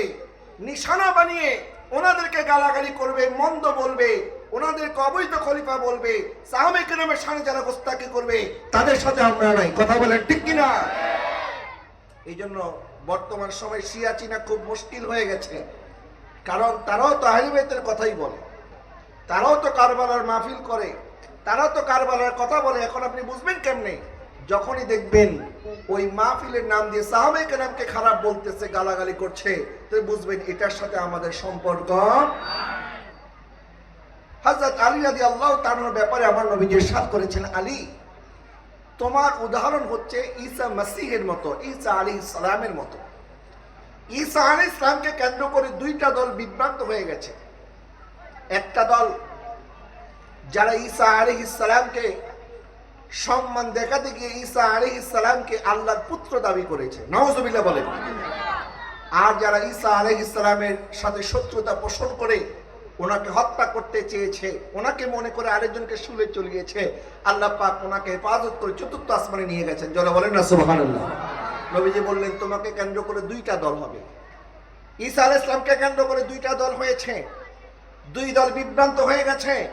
নিশানা বানিয়ে ওনাদেরকে গালাগালি করবে, মন্দ বলবে, ওনাদেরকে অবৈধ খলিফা বলবে, সাহাবে কেরামের শানে যারা গোস্তাকি করবে, তাদের সাথে আমরা নাই। কথা বলেন ঠিক কিনা? এই জন্য বর্তমান সময় শিয়া চিনা খুব মুশকিল হয়ে গেছে, কারণ তারাও তো আহলে বাইতের কথাই বলে, তারাও তো কারবালার মাহফিল করে, তারাও তো কারবালার কথা বলে। এখন আপনি বুঝবেন কেমনে? যখনই দেখবেন ওই মাহফিলের নাম দিয়ে সাহাবে কেরামকে খারাপ বলতেছে, গালাগালি করছে, তো বুঝবেন এটার সাথে আমাদের সম্পর্ক। হযরত আলী রাদিয়াল্লাহু তাআলার ব্যাপারে আমার নবী ইরশাদ করেছেন, আলী তোমার উদাহরণ হচ্ছে ঈসা মসিহের মতো, ঈসা আলাইহিস সালামের মতো। ঈসা আলাইহিস সালামকে কেন্দ্র করে দুইটা দল বিভ্রান্ত হয়ে গেছে। একটা দল যারা ঈসা আলাইহিস সালামকে সম্মান দেখাতে গিয়ে ঈসা আলাইহিস সালামকে আল্লাহর পুত্র দাবি করেছে। নাউজুবিল্লাহ বলেন। আর যারা ঈসা আলাইহিস সালামের সাথে শত্রুতা পোষণ করে ওনাকে হত্যা করতে চেয়েছে, ওনাকে মনে করে আরেকজনকে শুলে চলিয়েছে, আল্লাহ পাক ওনাকে হেফাজত করে চতুর্থ আসমানে নিয়ে গেছেন। যারা বলেন না সুবহানাল্লাহ। নবীজি বললেন তোমাকে কেন্দ্র করে দুইটা দল হবে। ঈসা আলাইহিস সালামকে কেন্দ্র করে দুইটা দল হয়েছে, দুই দল বিভ্রান্ত হয়ে গেছে।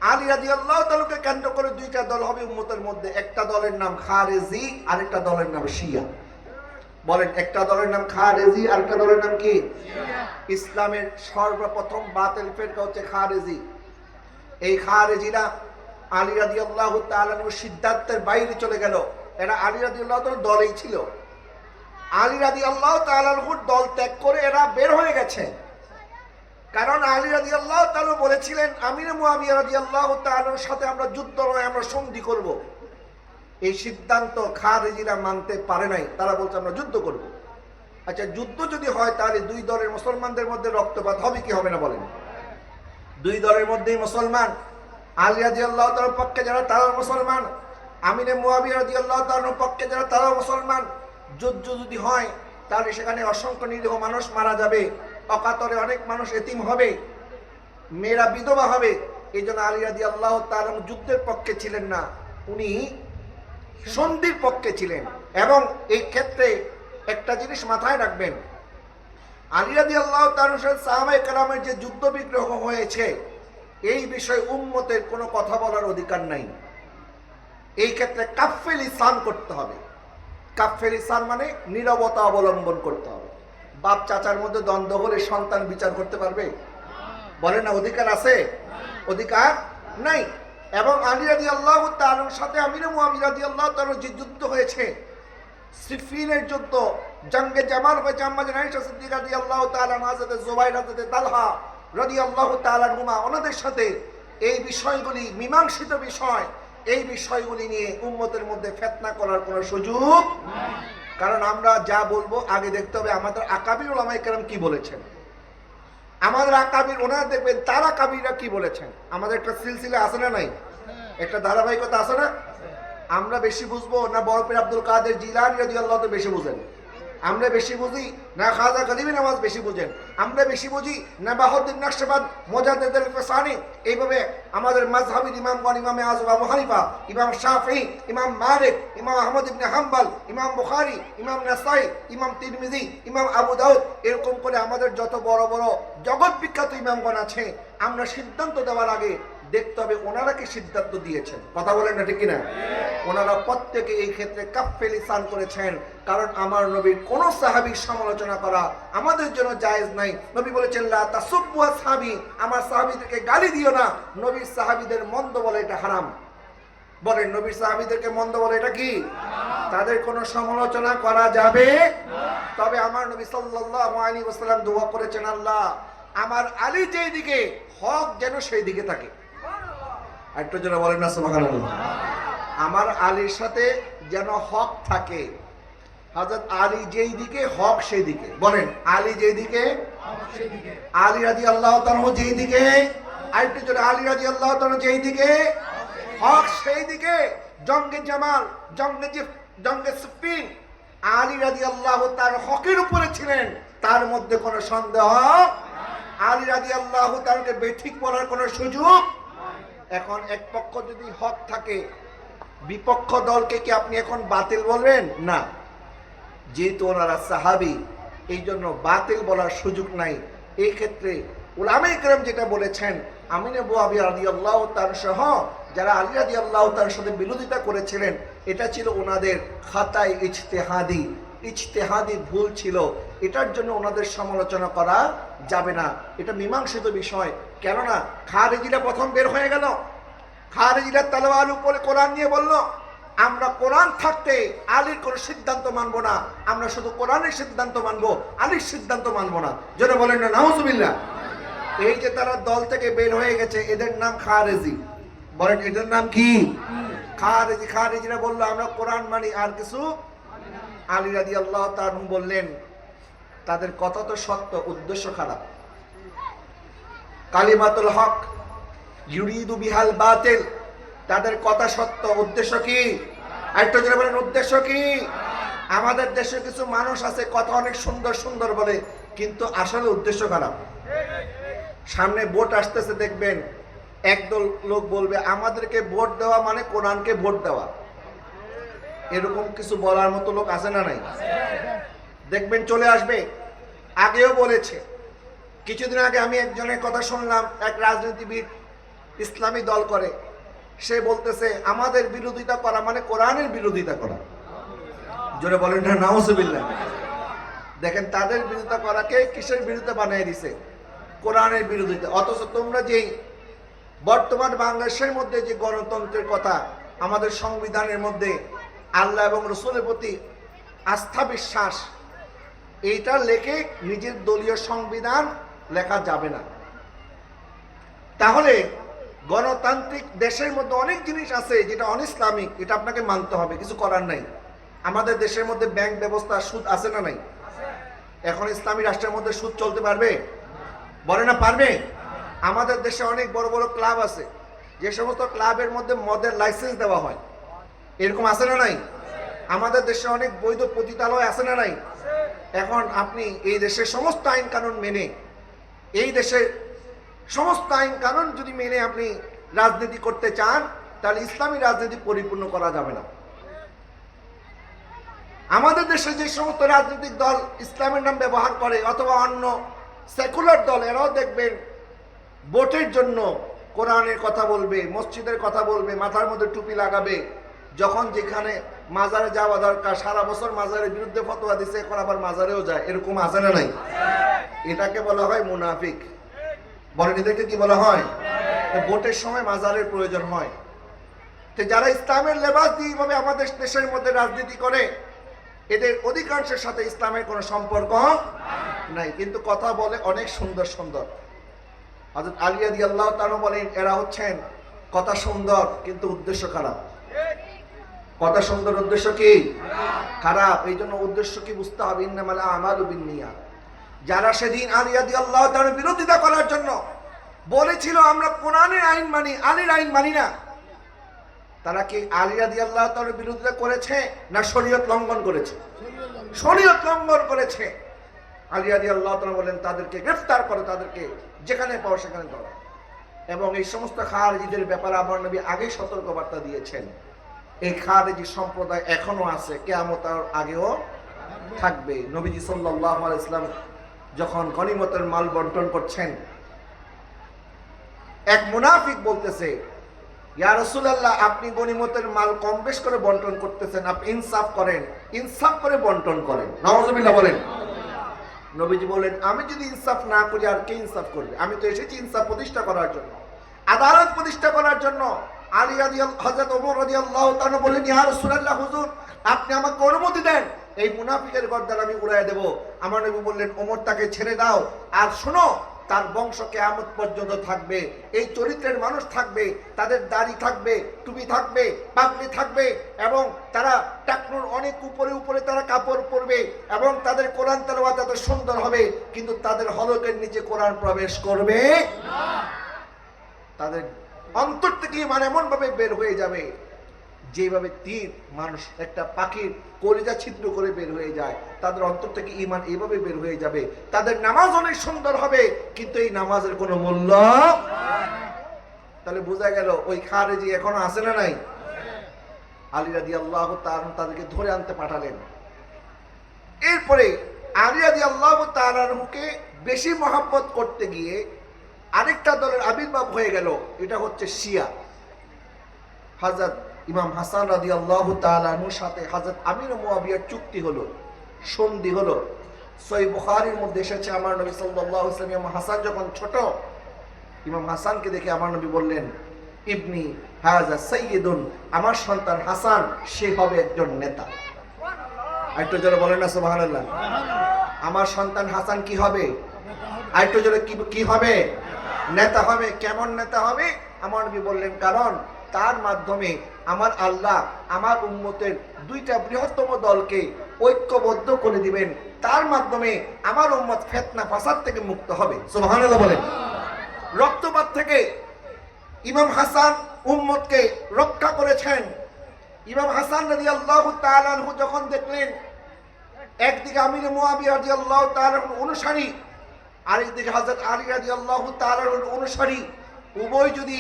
আলী রাদিয়াল্লাহু তাআলাকে কেন্দ্র করে দুইটা দল হবে উম্মতের মধ্যে, একটা দলের নাম খারেজি আর একটা দলের নাম শিয়া। বলেন, একটা দলের নাম খারেজি আর একটা দলের নাম কি? ইসলামের সর্বপ্রথম বাতিল ফিরকা হচ্ছে খারেজি। এই খারেজিরা আলী রাদিয়াল্লাহু তাআলার সিদ্ধান্তের বাইরে চলে গেল। এরা আলী রাদিয়াল্লাহু তাআলার দলেই ছিল, আলী রাদিয়াল্লাহু তাআলার দল ত্যাগ করে এরা বের হয়ে গেছে। কারণ আলী রাদিয়াল্লাহু তাআলা বলেছিলেন আমির মুয়াবিয়া রাদিয়াল্লাহু তাআলার সাথে আমরা যুদ্ধ নয়, আমরা সন্ধি করব। এই সিদ্ধান্ত খারেজিরা মানতে পারে নাই, তারা বলছে আমরা যুদ্ধ করব। আচ্ছা, যুদ্ধ যদি হয় তাহলে দুই দলের মুসলমানদের মধ্যে রক্তপাত হবে কি হবে না বলেন? দুই দলের মধ্যেই মুসলমান, আলী রাদিয়াল্লাহু তাআলার পক্ষে যারা তারাও মুসলমান, আমির মুয়াবিয়া রাদিয়াল্লাহু তাআলার পক্ষে যারা তারাও মুসলমান। যুদ্ধ যদি হয় তাহলে সেখানে অসংখ্য নিরীহ মানুষ মারা যাবে, অকাতরে অনেক মানুষ এতিম হবে, মেয়েরা বিধবা হবে। এই জন্য আলী রাদিয়াল্লাহু তাআলা যুদ্ধের পক্ষে ছিলেন না, উনি সন্ধির পক্ষে ছিলেন। এবং এই ক্ষেত্রে একটা জিনিস মাথায় রাখবেন, আলী রাদিয়াল্লাহু তাআলার সাথে সাহাবায়ে কেরামের যে যুদ্ধ বিগ্রহ হয়েছে এই বিষয়ে উম্মতের কোনো কথা বলার অধিকার নাই। এই ক্ষেত্রে কাফে লিসান করতে হবে। কাফে লিসান মানে নীরবতা অবলম্বন করতে হবে। বাপ চাচার মধ্যে দ্বন্দ্ব হলে সন্তান বিচার করতে পারবে? বলে না, অধিকার আছে? অধিকার নাই। এবং আলী রাদিয়াল্লাহু তাআলার সাথে আমির মুয়াবিয়া রাদিয়াল্লাহু তাআলার যে যুদ্ধ হয়েছে, সিফিনের যুদ্ধ, জঙ্গে জামাল হয়েছে, আম্মা জান আয়েশা সিদ্দিকা রাদিয়াল্লাহু তাআলা, হযরত জুবাইর, হযরত তালহা রাদিয়াল্লাহু তাআলা আনহুমা, ওনাদের সাথে এই বিষয়গুলি মীমাংসিত বিষয়। এই বিষয়গুলি নিয়ে উম্মতের মধ্যে ফিতনা করার কোনো সুযোগ নাই। কারণ আমরা যা বলবো আগে দেখতে হবে আমাদের আকাবির উলামায়ে কেরাম কি বলেছেন। আমাদের আকাবির, ওনারা দেখবেন তারা আকাবিররা কি বলেছেন। আমাদের একটা সিলসিলা আছে না নাই? একটা ধারাবাহিকতা আছে না? আমরা বেশি বুঝবো না বড় পীর আব্দুল কাদের জিলানী রাদিয়াল্লাহু তাআলা বেশি বুঝেন? আমরা বেশি বুঝি না খাজা কাদিমি নওয়াজ বেশি বুঝেন? আমরা বেশি বুঝি না বাহাউদ্দিন নকশবন্দ, মুজাদ্দিদ আল-ফিসানি? এইভাবে আমাদের মাযহাবীর ইমামগণ, ইমামে আযম আবু হানিফা, ইমাম শাফিঈ, ইমাম মালিক, ইমাম আহমদ ইবনে হাম্বল, ইমাম বুখারী, ইমাম নাসাই, ইমাম তিরমিজি, ইমাম আবু দাউদ, এরকম করে আমাদের যত বড় বড় জগৎ বিখ্যাত ইমামগণ আছে, আমরা সিদ্ধান্ত দেওয়ার আগে দেখতে হবে ওনারা কি সিদ্ধান্ত দিয়েছেন। কথা বলেন না ঠিক কিনা? ওনারা প্রত্যেকে এই ক্ষেত্রে কাফে লিসান করেছেন। কারণ আমার নবীর কোন সাহাবীর সমালোচনা করা আমাদের জন্য জায়েজ নাই। নবী বলেছেন লা তাসুব্বু আসহাবি, আমার সাহাবীদেরকে গালি দিও না। নবীর সাহাবীদের মন্দ বলে এটা হারাম। বলেন, নবীর সাহাবীদেরকে মন্দ বলে এটা কি? তাদের কোনো সমালোচনা করা যাবে না। তবে আমার নবী সাল্লাল্লাহু আলাইহি ওয়াসাল্লাম দোয়া করেছেন, আল্লাহ আমার আলী যেই দিকে হক যেন সেই দিকে থাকে। একটু যেন বলেন না সুবহানাল্লাহ। আমার আলীর সাথে যেন হক থাকে। হযরত আলী যেই দিকে হক সেই দিকে। বলেন, আলী যেই দিকে হক সেই দিকে। আলী রাদিয়াল্লাহু তাআলা যেই দিকে, আরেকটু জোরে, আলী রাদিয়াল্লাহু তাআলা যেই দিকে হক সেই দিকে। জঙ্গে জামাল, জঙ্গে সিফিন, আলী রাদিয়াল্লাহু তাআলা হকের উপরে ছিলেন, তার মধ্যে কোনো সন্দেহ নাই। আলী রাদিয়াল্লাহু তাআলাকে বেঠিক বলার কোনো সুযোগ। এখন এক পক্ষ যদি হক থাকে, বিপক্ষ দলকে কি আপনি এখন বাতিল বলবেন? না, যেহেতু ওনারা সাহাবী, এই জন্য বাতিল বলার সুযোগ নাই। এই ক্ষেত্রে উলামায়ে কেরাম যেটা বলেছেন, আমির মুয়াবিয়া রাদিয়াল্লাহু তাআলা সহ যারা আলী রাদিয়াল্লাহু তাআলার সাথে বিরোধিতা করেছিলেন, এটা ছিল ওনাদের খাতায় ইজতিহাদি ভুল ছিল। এটার জন্য ওনাদের সমালোচনা করা যাবে না, এটা মীমাংসিত বিষয়। কেননা খারেজিরা প্রথম বের হয়ে গেল, খারেজিরা তলোয়ার উপরে কোরআন নিয়ে বলল আমরা কোরআন থাকতে আলীর কোনো সিদ্ধান্ত মানবো না, আমরা শুধু কোরআনের সিদ্ধান্ত মানবো, আলীর সিদ্ধান্ত মানবো না। যেন বলেন না নাউজুবিল্লাহ। এই যে তারা দল থেকে বের হয়ে গেছে, এদের নাম খারেজি। বলেন, এদের নাম কি? খারেজি। খারেজিরা বললো আমরা কোরআন মানি, আর কিছু। আলী রাদিয়াল্লাহু তাআলা বললেন তাদের কথা তো সত্য, উদ্দেশ্য খারাপ। কালিমাতুল হক ইউরিদু বিহাল বাতিল, তাদের কথা সত্য, উদ্দেশ্য কি? আরেকটু জোরে বলেন, উদ্দেশ্য কি? আমাদের দেশে কিছু মানুষ আছে কথা অনেক সুন্দর সুন্দর বলে, কিন্তু আসলে উদ্দেশ্য খারাপ। সামনে ভোট আসতেছে, দেখবেন একদল লোক বলবে আমাদেরকে ভোট দেওয়া মানে কোরআনকে ভোট দেওয়া। এরকম কিছু বলার মতো লোক আছে না নাই? দেখবেন চলে আসবে। আগেও বলেছে, কিছুদিন আগে আমি একজনের কথা শুনলাম, এক রাজনীতিবিদ ইসলামী দল করে, সে বলতেছে আমাদের বিরোধিতা করা মানে কোরআনের বিরোধিতা করা। জোরে বলেন না নাউজুবিল্লাহ। দেখেন তাদের বিরোধিতা করাকে কিসের বিরুদ্ধে বানিয়ে দিছে? কোরআনের বিরোধিতা। অথচ তোমরা যেই বর্তমান বাংলাদেশের মধ্যে যে গণতন্ত্রের কথা, আমাদের সংবিধানের মধ্যে আল্লাহ এবং রসুলের প্রতি আস্থা বিশ্বাস, এইটা লেখে নিজের দলীয় সংবিধান লেখা যাবে না। তাহলে গণতান্ত্রিক দেশের মধ্যে অনেক জিনিস আছে যেটা অনইসলামিক, এটা আপনাকে মানতে হবে, কিছু করার নাই। আমাদের দেশের মধ্যে ব্যাংক ব্যবস্থা, সুদ আছে না নাই? এখন ইসলামী রাষ্ট্রের মধ্যে সুদ চলতে পারবে? বলে না পারবে। আমাদের দেশে অনেক বড় বড় ক্লাব আছে, যে সমস্ত ক্লাবের মধ্যে মদের লাইসেন্স দেওয়া হয়, এরকম আছে না নাই? আমাদের দেশে অনেক বৈধ পতিতালয় আছে না নাই? এখন আপনি এই দেশের সমস্ত আইন কানুন মেনে, এই দেশের সমস্ত আইন কানুন যদি মেনে আপনি রাজনীতি করতে চান, তাহলে ইসলামী রাজনীতি পরিপূর্ণ করা যাবে না। আমাদের দেশে যে সমস্ত রাজনৈতিক দল ইসলামের নাম ব্যবহার করে, অথবা অন্য সেকুলার দল, এরাও দেখবেন ভোটের জন্য কোরআনের কথা বলবে, মসজিদের কথা বলবে, মাথার মধ্যে টুপি লাগাবে। যখন যেখানে মাজারে যাওয়া দরকার, সারা বছর মাজারের বিরুদ্ধে ফতোয়া দিছে, এখন আবার মাজারেও যায়, এরকম আছে না নাই? এটাকে বলা হয় মুনাফিক। বলেন এদেরকে কি বলা হয়? ভোটের সময় মাজারের প্রয়োজন হয়। তো যারা ইসলামের লেবাস দিয়ে এইভাবে আমাদের দেশের মধ্যে রাজনীতি করে, এদের অধিকাংশের সাথে ইসলামের কোনো সম্পর্ক নাই, কিন্তু কথা বলে অনেক সুন্দর সুন্দর। হযরত আলী রাদিয়াল্লাহু তাআলা বলেন, এরা হচ্ছেন কথা সুন্দর কিন্তু উদ্দেশ্য খারাপ। কথা সুন্দর, উদ্দেশ্য কি? খারাপ। এই জন্য উদ্দেশ্য কি বুঝতে হবে। ইন্নামাল আমালু বিন্নিয়াত। যারা সেদিন আলী রাদিয়াল্লাহু তাআলার বিরোধিতা করার জন্য বলেছিল আমরা কোরআনের আইন মানি, আলীর আইন মানি না, তারা কি আলী রাদিয়াল্লাহু তাআলার বিরোধিতা করেছে না শরীয়ত লঙ্ঘন করেছে? শরীয়ত লঙ্ঘন করেছে। আলী রাদিয়াল্লাহু তাআলা বলেন তাদেরকে গ্রেফতার করো, তাদেরকে যেখানে পাও সেখানে ধরো। এবং এই সমস্ত খারিজিদের ব্যাপারে আমার নবী আগেই সতর্কবার্তা দিয়েছেন। এই খারিজি সম্প্রদায় এখনো আছে, কিয়ামতের আগেও থাকবে। নবীজি সাল্লাল্লাহু আলাইহি ওয়াসাল্লাম যখন গনিমতের মাল বন্টন করছেন, এক মুনাফিক বলতেছে, ইয়া রাসূলুল্লাহ, আপনি গনিমতের মাল কম বেশ করে বন্টন করতেছেন, আপনি ইনসাফ করেন, ইনসাফ করে বন্টন করেন। নাউজুবিল্লাহ বলেন। নবীজি বলেন, আমি যদি ইনসাফ না করি আর কে ইনসাফ করবে? আমি তো এসেছি ইনসাফ প্রতিষ্ঠা করার জন্য, আদালত প্রতিষ্ঠা করার জন্য। আলী হযরত ওমর রাদিয়াল্লাহু তাআলা বলেন, ইয়া রাসূলুল্লাহ, হুজুর আপনি আমাকে অনুমতি দেন, এই মুনাফিকের গর্দান আমি উড়াইয়া দেব। আমার নবী বললেন, ওমর তাকে ছেড়ে দাও, আর শোনো তার বংশ কিয়ামত পর্যন্ত থাকবে, এই চরিত্রের মানুষ থাকবে, তাদের দাড়ি থাকবে, টুপি থাকবে, পাগড়ি থাকবে, এবং তারা টাকনুর অনেক উপরে উপরে তারা কাপড় পরবে, এবং তাদের কোরআন তেলাওয়াত এত সুন্দর হবে, কিন্তু তাদের হলকের নিচে কোরআন প্রবেশ করবে না। তাদের অন্তর থেকে ইমান এমন ভাবে বের হয়ে যাবে যেভাবে তীর মানুষ একটা পাখির কলিজা ছিদ্র করে বের হয়ে যায়, তাদের অন্তর থেকে ইমান এইভাবে বের হয়ে যাবে। তাদের নামাজ অনেক সুন্দর হবে, কিন্তু এই নামাজের কোনো মূল্য। তাহলে বোঝা গেল ওই খারেজি এখনো আছে না নাই? আলী রাদিয়াল্লাহু তাআলা তাদেরকে ধরে আনতে পাঠালেন। এরপরে আলী রাদিয়াল্লাহু তাআলাকে বেশি মহব্বত করতে গিয়ে আরেকটা দলের আবির্ভাব হয়ে গেল, এটা হচ্ছে শিয়া। হযরত ইমাম হাসান রাদিয়াল্লাহু তাআলা আনহুর সাথে হযরত আমির ও মুয়াবিয়ার চুক্তি হলো, সন্ধি হলো। সহিহ বুখারীর মধ্যে এসেছে, আমার নবী সাল্লাল্লাহু আলাইহি ওয়াসাল্লাম, ইমাম হাসান যখন ছোট, ইমাম হাসানকে দেখে আমার নবী বললেন, ইবনি হাযা সাইয়্যিদুন, আমার সন্তান হাসান সে হবে একজন নেতা। আরেকটু জোরে বলেন না সুবহানাল্লাহ। আমার সন্তান হাসান কি হবে? আরেকটু জোরে কি হবে? নেতা হবে। কেমন নেতা হবে? আমার নবী বললেন, কারণ তার মাধ্যমে আমার আল্লাহ আমার উম্মতের দুইটা বৃহত্তম দলকে ঐক্যবদ্ধ করে দিবেন, তার মাধ্যমে আমার উম্মত ফিতনা ফাসাদ থেকে মুক্ত হবে। সুবহানাল্লাহ বলেন। রক্তপাত থেকে ইমাম হাসান উম্মতকে রক্ষা করেছেন। ইমাম হাসান রাদিয়াল্লাহু তাআলা আনহু যখন দেখলেন একদিকে আমির মুয়াবিয়া রাদিয়াল্লাহু তাআলা অনুসারী, আরেকদিকে হযরত আলী রাদিয়াল্লাহু তাআলা অনুসারী, উভয় যদি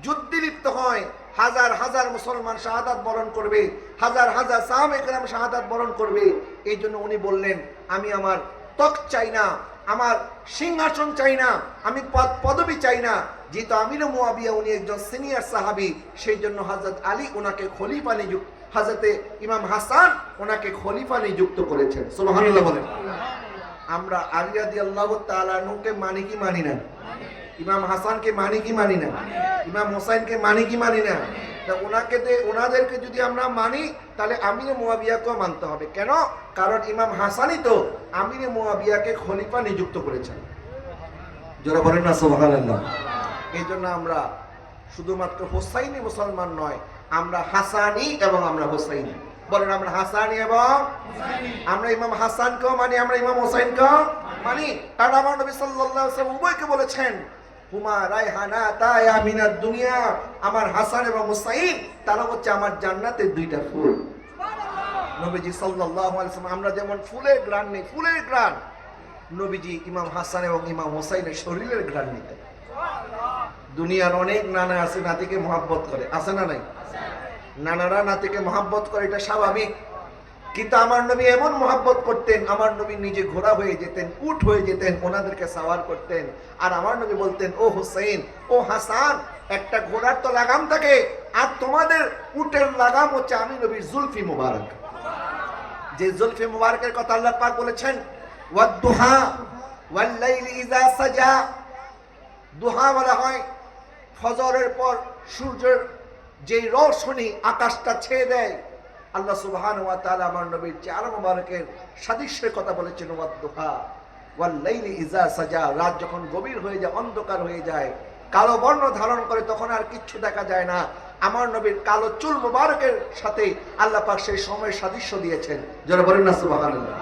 যুদ্ধে লিপ্ত হয় হাজার হাজার মুসলমান শাহাদাত বরণ করবে, হাজার হাজার সাহাবায়ে কেরাম শাহাদাত বরণ করবে। এই জন্য উনি বললেন, আমি আমার তক চাই না, আমার সিংহাসন চাই না, আমি পদবি চাই না। যেহেতু আমির মুয়াবিয়া উনি একজন সিনিয়র সাহাবী, সেই জন্য হযরত আলী ওনাকে খলিফা নিযুক্ত, হযরতে ইমাম হাসান ওনাকে খলিফা নিযুক্ত করেছেন। সুবহানাল্লাহ বলেন। আমরা আলী রাদিয়াল্লাহু তাআলা আনহুকে মানি কি মানি না? ইমাম হাসানকে মানি কি মানি না? ইমাম হোসেনকে মানি কি মানি না? তা ওনাদেরকে যদি আমরা মানি তাহলে আমির মুয়াবিয়াকেও মানতে হবে। কেন? কারণ ইমাম হাসানই তো আমির মুয়াবিয়াকে খলিফা নিযুক্ত করেছেন। যারা বলেন না সুবহানাল্লাহ। এই জন্য আমরা শুধুমাত্র হোসাইনি মুসলমান নয়, আমরা হাসানি এবং আমরা হোসাইনি। বলেন আমরা হাসানি এবং আমরা ইমাম হাসানকেও মানি, আমরা ইমাম হোসাইনকেও মানি। কারণ আমার নবী সাল্লাল্লাহু আলাইহি ওয়াসাল্লাম উভয়কে বলেছেন, হুমা রায়হানাতা মিনাদ দুনিয়া, আমার হাসান এবং হুসাইন তারা হচ্ছে আমার জান্নাতের দুইটা ফুল। নবীজি সাল্লাল্লাহু আলাইহি ওয়াসাল্লাম, আমরা যেমন ফুলের ঘ্রাণ নেই, ফুলের ঘ্রাণ, নবীজি ইমাম হাসান এবং ইমাম হুসাইনের শরীরের ঘ্রাণ নিতেন। দুনিয়ার অনেক নানা আছে নাতিকে মহব্বত করে, আছে না নাই? নানারা নাতিকে মহব্বত করে, এটা স্বাভাবিক। কিন্তু আমার নবী এমন মহব্বত করতেন, আমার নবী নিজে ঘোড়া হয়ে যেতেন, উট হয়ে যেতেন, ওনাদেরকে সাওয়ার করতেন। আর আমার নবী বলতেন, ও হুসাইন, ও হাসান, একটা ঘোড়ার তো লাগাম থাকে, আর তোমাদের উটের লাগাম হচ্ছে আমি নবীর জুলফি মুবারক। যে জুলফি মুবারকের কথা আল্লাহ পাক বলেছেন, ওয়াদ-দুহা ওয়াল-লাইলি ইযা সাজা। দুহা বলা হয় ফজরের পর সূর্যের যে রোশনি আকাশটা ছেয়ে দেয়। আল্লাহ সুবহানাহু ওয়া তাআলা আমার নবীর চেহারা মুবারকের সাদৃশ্যের কথা বলেছেন, ওয়াদ-দুহা ওয়াল-লাইলি ইযা সাজা। রাত যখন গভীর হয়ে যায়, অন্ধকার হয়ে যায়, কালো বর্ণ ধারণ করে, তখন আর কিচ্ছু দেখা যায় না। আমার নবীর কালো চুল মুবারকের সাথে আল্লাহ পাক সেই সময়ের সাদৃশ্য দিয়েছেন। যারা বলেন না সুবহানাল্লাহ।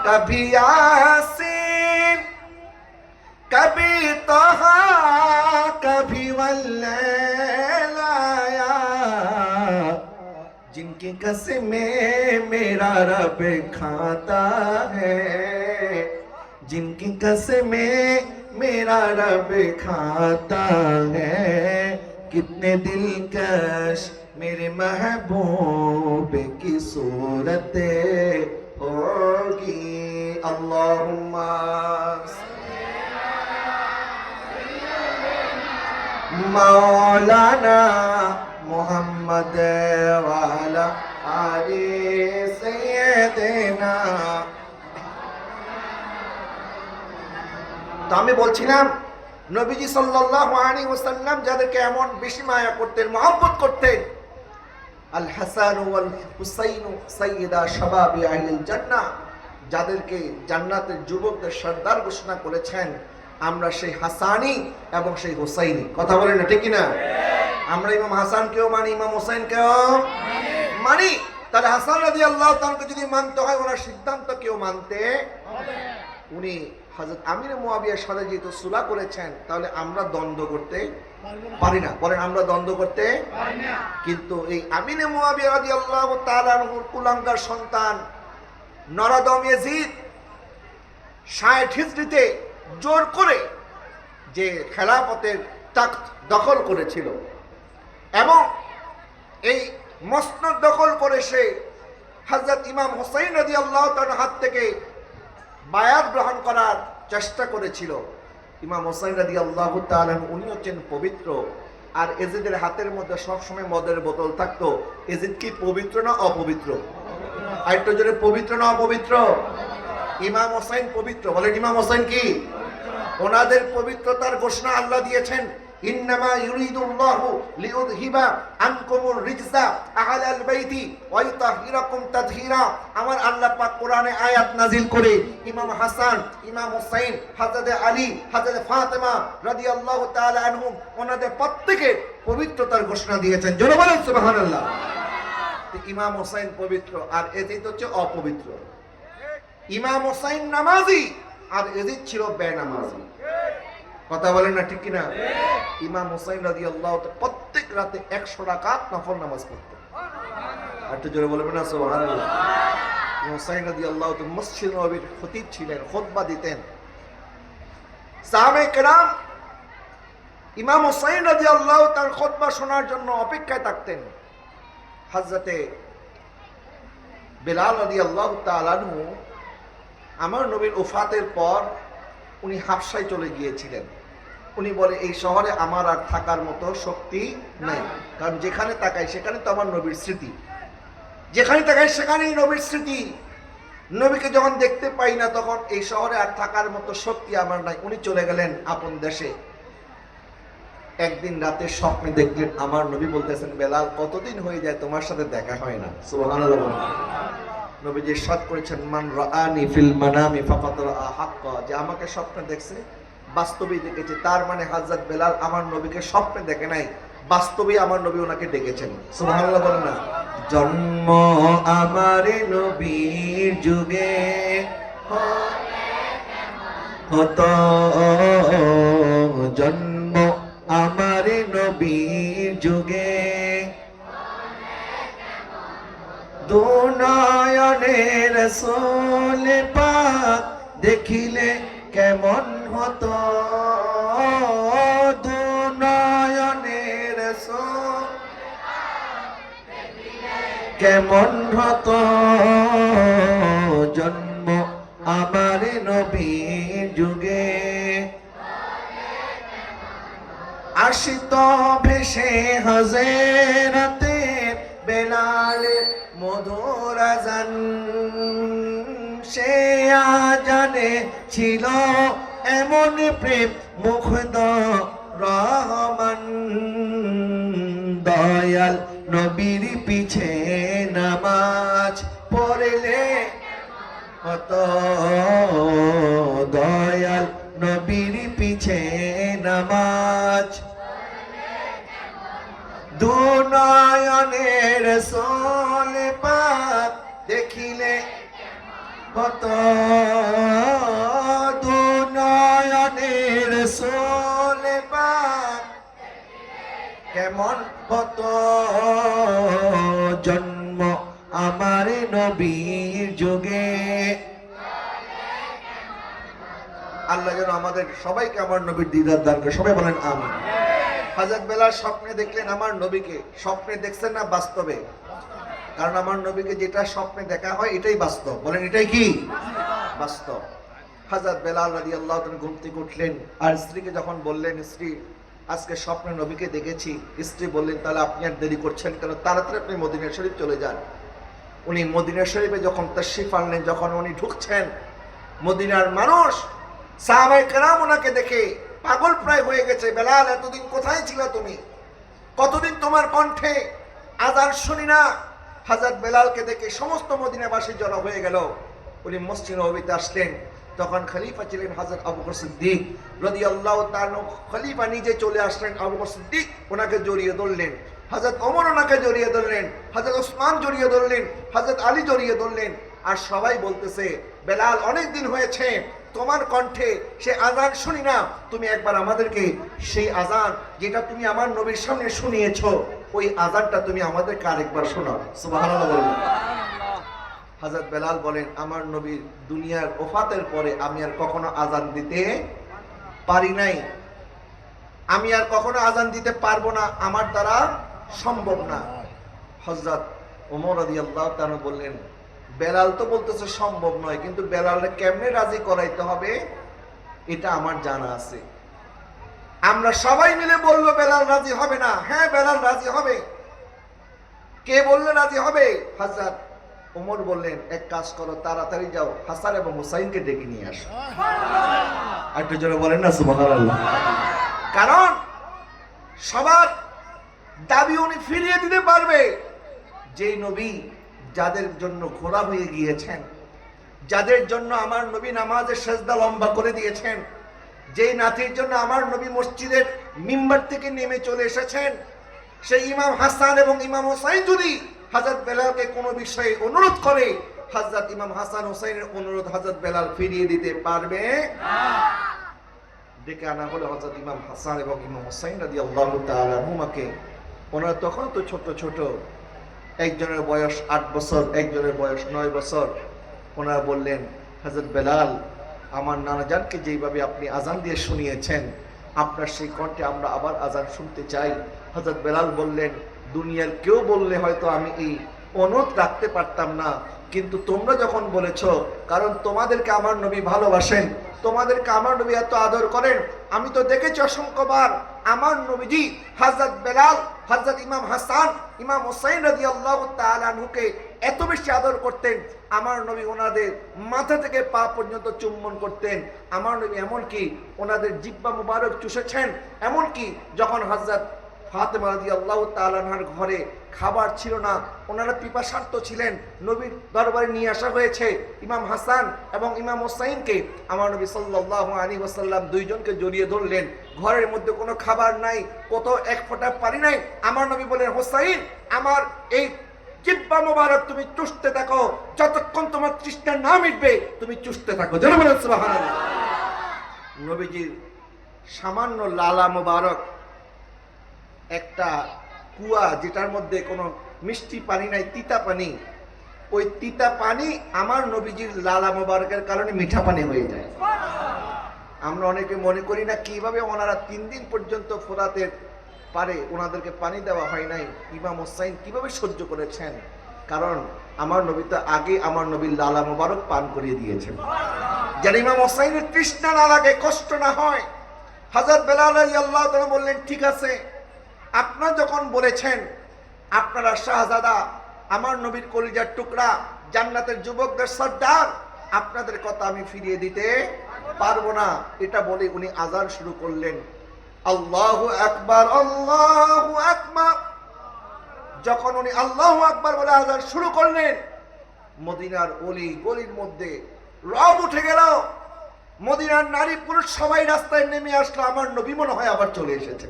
কবি ইয়াসিন কবি তাহা কবি ওয়াল্লাইলা, जिनकी कसमें मेरा रब खाता है, जिनकी कसमें मेरा रब खाता है, कितने दिलकश मेरे महबूब की सूरत होगी। अल्लाहुम्मा मौलाना मुहम्मद वाला आले सैयदना। তো আমি বলছিলাম, নবীজি সাল্লাল্লাহু আলাইহি ওয়াসাল্লাম যাদেরকে এমন বেশি মায়া করতেন, মহব্বত করতেন, আল হাসান ওয়াল হুসাইন সাইয়্যিদা শাবাবি আহলিল জান্নাহ, যাদেরকে জান্নাতের যুবকদের সর্দার ঘোষণা করেছেন, আমরা সেই হাসানি এবং সেই হুসাইনি। কথা বলেন না ঠিক কিনা? আমরা ইমাম হাসানকেও মানি, ইমাম হুসাইনকেও মানি। তাহলে হাসান রাদিয়াল্লাহু তাআলাকে যদি মানতে হয়, ওনার সিদ্ধান্তকেও মানতে হবে। উনি হযরত আমির মুয়াবিয়ার সাথে যেহেতু সুলহ করেছেন, তাহলে আমরা দ্বন্দ্ব করতে পারি না। বলেন আমরা দ্বন্দ্ব করতে পারি না। কিন্তু এই আমির মুয়াবিয়া রাদিয়াল্লাহু তাআলা আনহুর কুলাঙ্গার সন্তান নরদম ইয়াজিদ ৬০ হিজরিতে জোর করে যে খেলাফতের তাখত দখল করেছিল এবং এই মসনদ দখল করে সে হযরত ইমাম হুসাইন রাদিয়াল্লাহু তাআলার হাত থেকে বায়াত গ্রহণ করার চেষ্টা করেছিল। ইমাম হুসাইন রাদিয়াল্লাহু তাআলা উনি হচ্ছেন পবিত্র, আর এজিদের হাতের মধ্যে সবসময় মদের বোতল থাকতো। এজিদ কি পবিত্র না অপবিত্র? আরেকটু জোরে, পবিত্র না অপবিত্র? ইমাম হুসাইন পবিত্র। বলেন ইমাম হুসাইন কি? ওনাদের পবিত্রতার ঘোষণা আল্লাহ দিয়েছেন, ইন্নামা ইউরিদুল্লাহু লিইউযহিবা আনকুমুর রিজসা আহলাল বাইতি ওয়া ইতাহহিরাকুম তাতহীরা। আমার আল্লাহ পাক কোরআনে আয়াত নাজিল করে ইমাম হাসান, ইমাম হুসাইন, হযরত আলী, হযরত ফাতেমা রাদিয়াল্লাহু তাআলা আনহুম, ওনাদের প্রত্যেকের পবিত্রতার ঘোষণা দিয়েছেন। জোরে বলেন সুবহানাল্লাহ। ইমাম হুসাইন পবিত্র, আর এজিদ হচ্ছে অপবিত্র। ইমাম হুসাইন নামাজি, আর এজিদ ছিল বেনামাজি। কথা বলেন না ঠিক কিনা? ইমাম হুসাইন রাদিয়াল্লাহু তাআলা প্রত্যেক রাতে 100 রাকাত নফল নামাজ পড়তেন। আর একটু জোরে বলবেন না সুবহানাল্লাহ। হুসাইন রাদিয়াল্লাহু তাআলা মসজিদ নববীর খতিব ছিলেন, খুতবা দিতেন। সাহাবায়ে কেরাম ইমাম হুসাইন রাদিয়াল্লাহু তাআলার খুতবা শোনার জন্য অপেক্ষায় থাকতেন। হযরতে বেলাল রাদিয়াল্লাহু তাআলা আনহু আমার নবীর ওফাতের পর উনি হাবশায় চলে গিয়েছিলেন। উনি বলে এই শহরে আমার আর থাকার মতো শক্তি নাই, কারণ যেখানে তাকাই সেখানে তো আমার নবীর স্মৃতি, যেখানে তাকাই সেখানেই নবীর স্মৃতি। নবীকে যখন দেখতে পাই না তখন এই শহরে আর থাকার মতো শক্তি আমার নাই। উনি চলে গেলেন আপন দেশে। একদিন রাতে স্বপ্নে দেখলেন আমার নবী বলতেছেন, বেলাল কতদিন হয়ে যায় তোমার সাথে দেখা হয় না। সুবহানাল্লাহ। নবীজি ইরশাদ করেছেন, মান রাআনি ফিল মানামি ফাকাদ রাআ হাক্কা, যে আমাকে স্বপ্নে দেখছে বাস্তবেই দেখেছে। তার মানে হযরত বেলাল আমার নবীকে স্বপ্নে দেখে নাই, বাস্তবেই আমার নবী ওনাকে ডেকেছেন। সুবহানাল্লাহ বলেন না। জন্ম আমার নবীর যুগে হতো, জন্ম আমার নবীর যুগে দুনয়নের রাসূল পাক দেখিলে কেমন হতো, দুনয়নের রাসূল কেমন হতো, জন্ম আমার নবীর যুগে আসিত ভেসে হযরতে বেলালের মধুর আযান, সে আযানে ছিল এমন প্রেম মুগ্ধ রহমান, দয়াল নবীর পিছে নামাজ পড়লে কত, দয়াল নবীর পিছে নামাজ দুনয়নের রাসূল পাক দেখিলে কত, দুনয়নের রাসূল পাক কেমন কত, জন্ম আমার নবীর যুগে। আল্লাহ যেন আমাদের সবাইকে আমার নবীর দিদার দান করে, সবাই বলেন আমিন। হযরত বেলাল স্বপ্নে দেখলেন আমার নবীকে। স্বপ্নে দেখছেন না বাস্তবে? কারণ আমার নবীকে যেটা স্বপ্নে দেখা হয় এটাই বাস্তব। বলেন এটাই কি বাস্তব? হযরত বেলাল রাদিয়াল্লাহু তাআলা ঘুম থেকে উঠলেন আর স্ত্রীকে যখন বললেন, স্ত্রী আজকে স্বপ্নে নবীকে দেখেছি। স্ত্রী বললেন, তাহলে আপনি আর দেরি করছেন কেন, তাড়াতাড়ি আপনি মদিনা শরীফ চলে যান। উনি মদিনা শরীফে যখন তাশরিফ আনলেন, যখন উনি ঢুকছেন, মদিনার মানুষ সাহাবায়ে কেরাম ওনাকে দেখে পাগল প্রায় হয়ে গেছে। বেলাল এতদিন কোথায় ছিল তুমি, কতদিন তোমার কণ্ঠে আযান শুনি না। হযরত বেলালকে দেখে সমস্ত মদিনাবাসী জড়ো হয়ে গেল। উনি মসজিদ নববীতে আসলেন, তখন খলিফা ছিলেন হযরত আবু বকর সিদ্দিক রাদিয়াল্লাহু তাআলা। খলিফা নিজে চলে আসলেন, আবু বকর সিদ্দিক ওনাকে জড়িয়ে ধরলেন, হযরত ওমর ওনাকে জড়িয়ে ধরলেন, হযরত ওসমান জড়িয়ে ধরলেন, হযরত আলী জড়িয়ে ধরলেন। আর সবাই বলতেছে, বেলাল অনেক দিন হয়েছে তোমার কণ্ঠে সে আযান শুনি না, তুমি একবার আমাদেরকে সেই আযান যেটা তুমি আমার নবীর সামনে শুনিয়েছো ওই আযানটা তুমি আমাদেরকে আরেকবার শোনাও। সুবহানাল্লাহ বলুন। হযরত বেলাল বলেন, আমার নবীর দুনিয়ার ওফাতের পরে আমি আর কখনো আযান দিতে পারি নাই, আমি আর কখনো আযান দিতে পারবো না, আমার দ্বারা সম্ভব না। হযরত ওমর রাদিয়াল্লাহু তাআলা বললেন, বেলাল তো বলতেছে সম্ভব নয়, কিন্তু বেলালকে কেমনে রাজি করাইতে হবে এটা আমার জানা আছে। আমরা সবাই মিলে বলবো বেলাল রাজি হবে না। হ্যাঁ, বেলাল রাজি হবে। কে বললে রাজি হবে? হযরত ওমর বললেন, এক কাজ করো, তাড়াতাড়ি যাও, হাসান এবং হুসাইনকে ডেকে নিয়ে আসো। একটু জোরে বলেন না সুবহানাল্লাহ। কারণ সবার দাবি উনি ফিরিয়ে দিতে পারবে। যেই নবী যাদের জন্য ঘোড়া হয়ে গিয়েছেন, যাদের জন্য আমার নবী নামাজের সেজদা লম্বা করে দিয়েছেন, যেই নাতির জন্য আমার নবী মসজিদের মিম্বার থেকে নেমে চলে এসেছেন, সেই ইমাম হাসান এবং ইমাম হুসাইন যদি হযরত বেলালকে কোনো বিষয়ে অনুরোধ করে, হযরত ইমাম হাসান হুসাইনের অনুরোধ হযরত বেলাল ফিরিয়ে দিতে পারবে না। ডেকে আনা হলো হযরত ইমাম হাসান এবং ইমাম হুসাইন রাদিয়াল্লাহু তাআলা আনহুমাকে। ওনারা তখন তো ছোট ছোট, একজনের বয়স 8 বছর, একজনের বয়স 9 বছর। ওনারা বললেন, হযরত বেলাল, আমার নানাজানকে যেইভাবে আপনি আজান দিয়ে শুনিয়েছেন, আপনার সেই কণ্ঠে আমরা আবার আজান শুনতে চাই। হযরত বেলাল বললেন, দুনিয়ার কেউ বললে হয়তো আমি এই অনুরোধ রাখতে পারতাম না, কিন্তু তোমরা যখন বলেছ, কারণ তোমাদেরকে আমার নবী ভালোবাসেন, তোমাদেরকে আমার নবী এত আদর করেন। আমি তো দেখেছি অসংখ্যবার আমার নবীজি হযরত বেলাল, হযরত ইমাম হাসান, ইমাম হুসাইন রাদিয়াল্লাহু তাআলা আনহুকে এত বেশি আদর করতেন। আমার নবী ওনাদের মাথা থেকে পা পর্যন্ত চুম্বন করতেন। আমার নবী এমনকি ওনাদের জিহ্বা মুবারক চুষেছেন। এমনকি যখন হযরত ফাতেমা রাদিয়াল্লাহু তাআলা আনহার ঘরে খাবার ছিল না, ওনারা পিপাসার্ত ছিলেন, নবীর দরবারে নিয়ে আসা হয়েছে ইমাম হাসান এবং ইমাম হুসাইনকে। আমার নবী সাল্লাল্লাহু আলাইহি ওয়াসাল্লাম দুইজনকে জড়িয়ে ধরলেন। ঘরের মধ্যে কোনো খাবার নাই, কত এক ফোঁটা পানি নাই। আমার নবী বলেন, হুসাইন, আমার এই জিহ্বা মুবারক তুমি চুষতে থাকো, যতক্ষণ তোমার তৃষ্ণা না মিটবে তুমি চুষতে থাকো। যেন বলেন সুবহানাল্লাহ। নবীজির সামান্য লালা মুবারক, একটা কুয়া যেটার মধ্যে কোনো মিষ্টি পানি নাই, তিতা পানি, ওই তিতা পানি আমার নবীজির লালা মোবারকের কারণে মিঠা পানি হয়ে যায়। আমরা অনেকে মনে করি না কিভাবে ওনারা 3 দিন পর্যন্ত ফোরাতের পারে ওনাদেরকে পানি দেওয়া হয় নাই, ইমাম হুসাইন কিভাবে সহ্য করেছেন। কারণ আমার নবী তো আগে আমার নবীর লালা মোবারক পান করিয়ে দিয়েছেন, যেন ইমাম হুসাইনের তৃষ্ণা না লাগে, কষ্ট না হয়। হযরত বেলাল রাদিয়াল্লাহু তাআলা বললেন, ঠিক আছে, আপনারা যখন বলেছেন আপনারা শাহজাদা, আমার নবীর কলিজার টুকরা, জান্নাতের যুবকদের সর্দার, আপনাদের কথা আমি ফিরিয়ে দিতে পারবো না। এটা বলে উনি আজান শুরু করলেন, আল্লাহু আকবার, আল্লাহু আকবার। যখন উনি আল্লাহু আকবার বলে আজান শুরু করলেন, মদিনার অলি গলির মধ্যে রব উঠে গেল। মদিনার নারী পুরুষ সবাই রাস্তায় নেমে আসলো। আমার নবী মনে হয় আবার চলে এসেছে।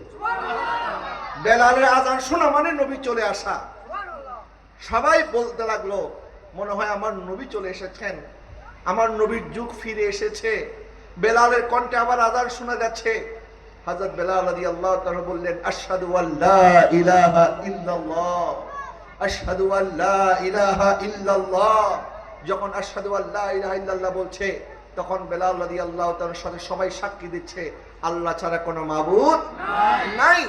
বেলালের আজান শোনা মানে নবী চলে আসা। সবাই বলতে লাগলো, মনে হয় আমার নবী চলে এসেছেন, আমার নবীর যুগ ফিরে এসেছে। বেলালের কণ্ঠে আবার আজান শোনা যাচ্ছে। হযরত বেলাল রাদিয়াল্লাহু তাআলা বললেন, আশহাদু আল্লা ইলাহা ইল্লাল্লাহ, আশহাদু আল্লা ইলাহা ইল্লাল্লাহ। যখন আশহাদু আল্লা ইলাহা ইল্লাল্লাহ বলছে, তখন বেলাল রাদিয়াল্লাহু তাআলার সাথে সবাই সাক্ষী দিচ্ছে আল্লাহ ছাড়া কোনো মাবুদ নাই।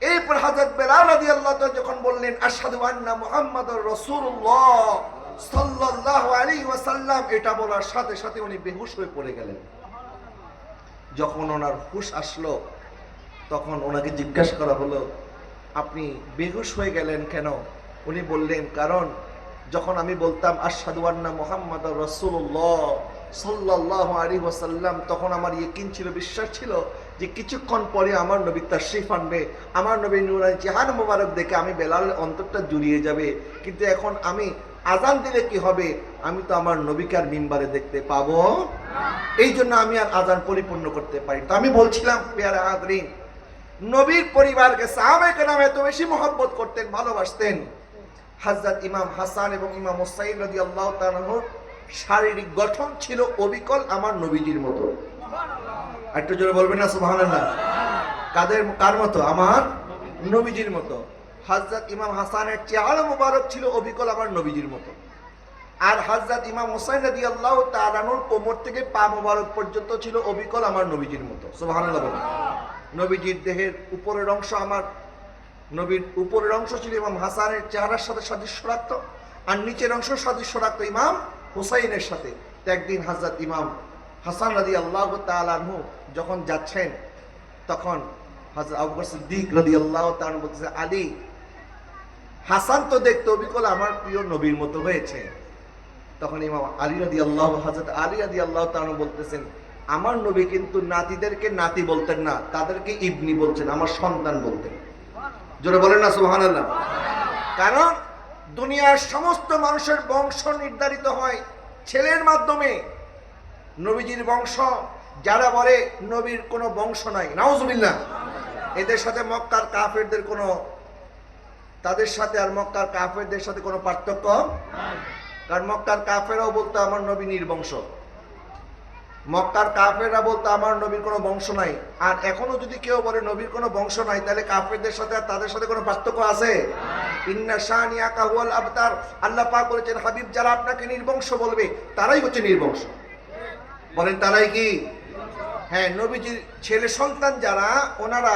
এরপর হযরত বেলাল রাদিয়াল্লাহু তাআলা যখন বললেন, আশহাদু আন্না মুহাম্মাদুর রাসূলুল্লাহ সাল্লাল্লাহু আলাইহি ওয়াসাল্লাম, এটা বলার সাথে সাথে উনি বেহুশ হয়ে পড়ে গেলেন। যখন ওনার হুশ আসলো, তখন ওনাকে জিজ্ঞাসা করা হলো, আপনি বেহুশ হয়ে গেলেন কেন? উনি বললেন, কারণ যখন আমি বলতাম আশহাদু আন্না মুহাম্মাদুর রাসূলুল্লাহ সাল্লাল্লাহু আলাইহি ওয়াসাল্লাম, তখন আমার ইয়াকিন ছিল, বিশ্বাস ছিল যে কিছুক্ষণ পরে আমার নবী তাশরীফ আনবে, আমার নবী নূরানি চেহারা মোবারক দেখে আমি বেলালের অন্তরটা জুড়িয়ে যাবে। কিন্তু এখন আমি আজান দিলে কি হবে? আমি তো আমার নবীকে আর মিম্বারে দেখতে পাবো, এই জন্য আমি আর আজান পরিপূর্ণ করতে পারি। তো আমি বলছিলাম, পেয়ারা হাজরিন, নবীর পরিবারকে সাহাবায়ে কেরাম এত বেশি মহব্বত করতেন, ভালোবাসতেন। হযরত ইমাম হাসান এবং ইমাম হুসাইন রাদিয়াল্লাহু তাআলা আনহুর শারীরিক গঠন ছিল অবিকল আমার নবীজির মতো। একটু জোরে বলবেন না সুবহানাল্লাহ। কার মতো? আমার নবীজির মতো। হযরত ইমাম হাসানের চেহারা মুবারক ছিল অবিকল আমার নবীজির মতো। আর হযরত ইমাম হুসাইন রাদিয়াল্লাহু তাআলা আনহুর কোমর থেকে পা মুবারক পর্যন্ত ছিল অবিকল আমার নবীজির মতো। সুবহানাল্লাহ বলেন। নবীজির দেহের উপরের অংশ, আমার নবীর উপরের অংশ ছিল ইমাম হাসানের চেহারার সাথে সাদৃশ্য রাখত, আর নিচের অংশ সাদৃশ্য রাখত ইমাম হুসাইনের সাথে। তো একদিন হযরত ইমাম হাসান রাদিয়াল্লাহু তাআলা আনহু যখন যাচ্ছেন, তখন হযরত আবু বকর সিদ্দিক রাদিয়াল্লাহু তাআলা বলতেছে, আলী, হাসান তো দেখতে অবিকল আমার প্রিয় নবীর মতো হয়েছে। তখন ইমাম আলী রাদিয়াল্লাহু, হযরত আলী রাদিয়াল্লাহু তাআলা বলতেছেন, আমার নবী কিন্তু নাতিদেরকে নাতি বলতেন না, তাদেরকে ইবনি বলছেন, আমার সন্তান বলতেন। জোরে বলেন না সুবহানাল্লাহ। কারণ দুনিয়ার সমস্ত মানুষের বংশ নির্ধারিত হয় ছেলের মাধ্যমে। নবীজির বংশ, যারা বলে নবীর কোনো বংশ নাই, নাউজুবিল্লাহ, এদের সাথে মক্কার কাফেরদের কোনো, তাদের সাথে আর মক্কার কাফেরদের সাথে কোনো পার্থক্য নাই। কারণ মক্কার কাফেরাও বলতো আমার নবী নির্বংশ, মক্কার কাফেররা বলতো আমার নবীর কোনো বংশ নাই। আর এখনো যদি কেউ বলে নবীর কোনো বংশ নাই, তাহলে কাফেরদের সাথে আর তাদের সাথে কোনো পার্থক্য আছে? ইন্না শানিয়াকা হুয়াল আবতার, আল্লাহ পাক বলেছেন হাবিব যারা আপনাকে নির্বংশ বলবে তারাই হচ্ছে নির্বংশ। বলেন তারাই কি? হ্যাঁ, নবীজির ছেলে সন্তান যারা, ওনারা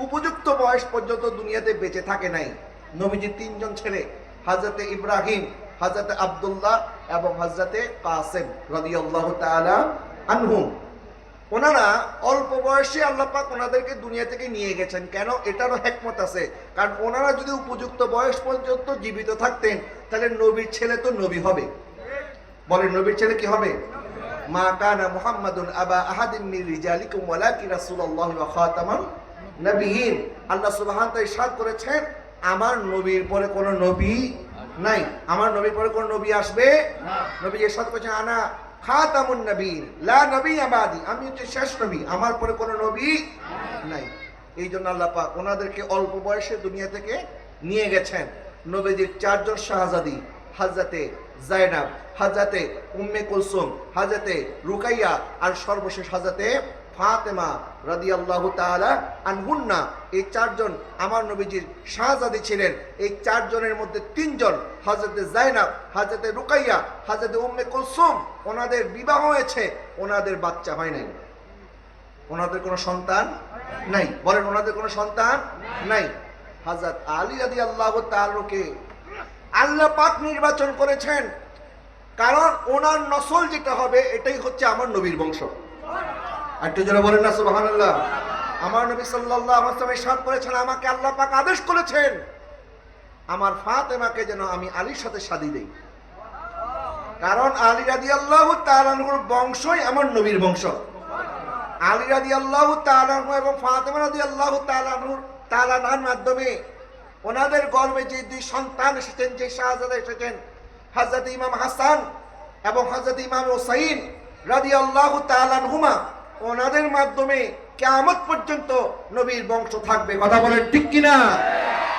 উপযুক্ত বয়স পর্যন্ত দুনিয়াতে বেঁচে থাকে নাই। নবীজির 3 জন ছেলে, হযরতে ইব্রাহিম, হযরতে আব্দুল্লাহ এবং হযরতে কাসেম রাদিয়াল্লাহু তাআলা আনহুম, ওনারা অল্প বয়সে আল্লাহ পাক ওনাদেরকে দুনিয়া থেকে নিয়ে গেছেন। কেন? এটারও হিকমত আছে। কারণ ওনারা যদি উপযুক্ত বয়স পর্যন্ত জীবিত থাকতেন, তাহলে নবীর ছেলে তো নবী হবে। বলেন নবীর ছেলে কি হবে? মা কানা মুহাম্মাদুন আবা আহাদিন মিন রিজালিকুম ওয়ালাকিন রাসূলুল্লাহ ওয়া খাতামান নবিয়্যিন। আল্লাহ সুবহানাহু ওয়া তাআলা ইরশাদ করেছেন আমার নবীর পরে কোনো নবী নাই, আমার নবীর পরে কোনো নবী আসবে না। নবী ইরশাদ করেছেন আনা খাতামুন নবিয়্যিন লা নবিয়্যা বাদি, আমি হচ্ছে শেষ নবী, আমার পরে কোনো নবী নাই। এই জন্য আল্লাহ পাক ওনাদেরকে অল্প বয়সে দুনিয়া থেকে নিয়ে গেছেন। নবীজির 4 জন শাহজাদি, হযরতে জায়নাব, হযরতে উম্মে কুলসুম, হযরতে রুকাইয়া আর সর্বশেষ হযরতে ফাতেমা রাদিয়াল্লাহু তাআলা আনহুন্না, এই 4 জন আমার নবীজির শাহজাদি ছিলেন। এই 4 জনের মধ্যে 3 জন হযরতে জায়নাব, হযরতে রুকাইয়া, হযরতে উম্মে কুলসুম, ওনাদের বিবাহ হয়েছে, ওনাদের বাচ্চা হয় নাই, ওনাদের কোনো সন্তান নাই। বলেন ওনাদের কোনো সন্তান নাই। হযরত আলী রাদিয়াল্লাহু তাআলাকে আল্লাহ পাক নির্বাচন করেছেন, কারণ ওনার নসল যেটা হবে এটাই হচ্ছে আমার নবীর বংশ। একটু জোরে বলেন না সুবহানাল্লাহ। আমার নবী সাল্লাল্লাহু আলাইহি ওয়াসাল্লাম ইরশাদ করেছেন আমাকে আল্লাহ পাক আদেশ করেছেন আমার ফাতেমাকে যেন আমি আলীর সাথে শাদী দেই, কারণ আলী রাদিয়াল্লাহু তাআলা আনহুর বংশই আমার নবীর বংশ। আলী রাদিয়াল্লাহু তাআলা আনহু এবং ফাতেমা রাদিয়াল্লাহু তাআলা আনহুর মাধ্যমে ওনাদের গর্ভে যে 2 সন্তান এসেছেন, যে শাহজাদা এসেছেন, হযরত ইমাম হাসান এবং হযরত ইমাম হুসাইন রাদিয়াল্লাহু তাআলা আনহুমা, ওনাদের মাধ্যমে কিয়ামত পর্যন্ত নবীর বংশ থাকবে। কথা বলেন ঠিক কিনা?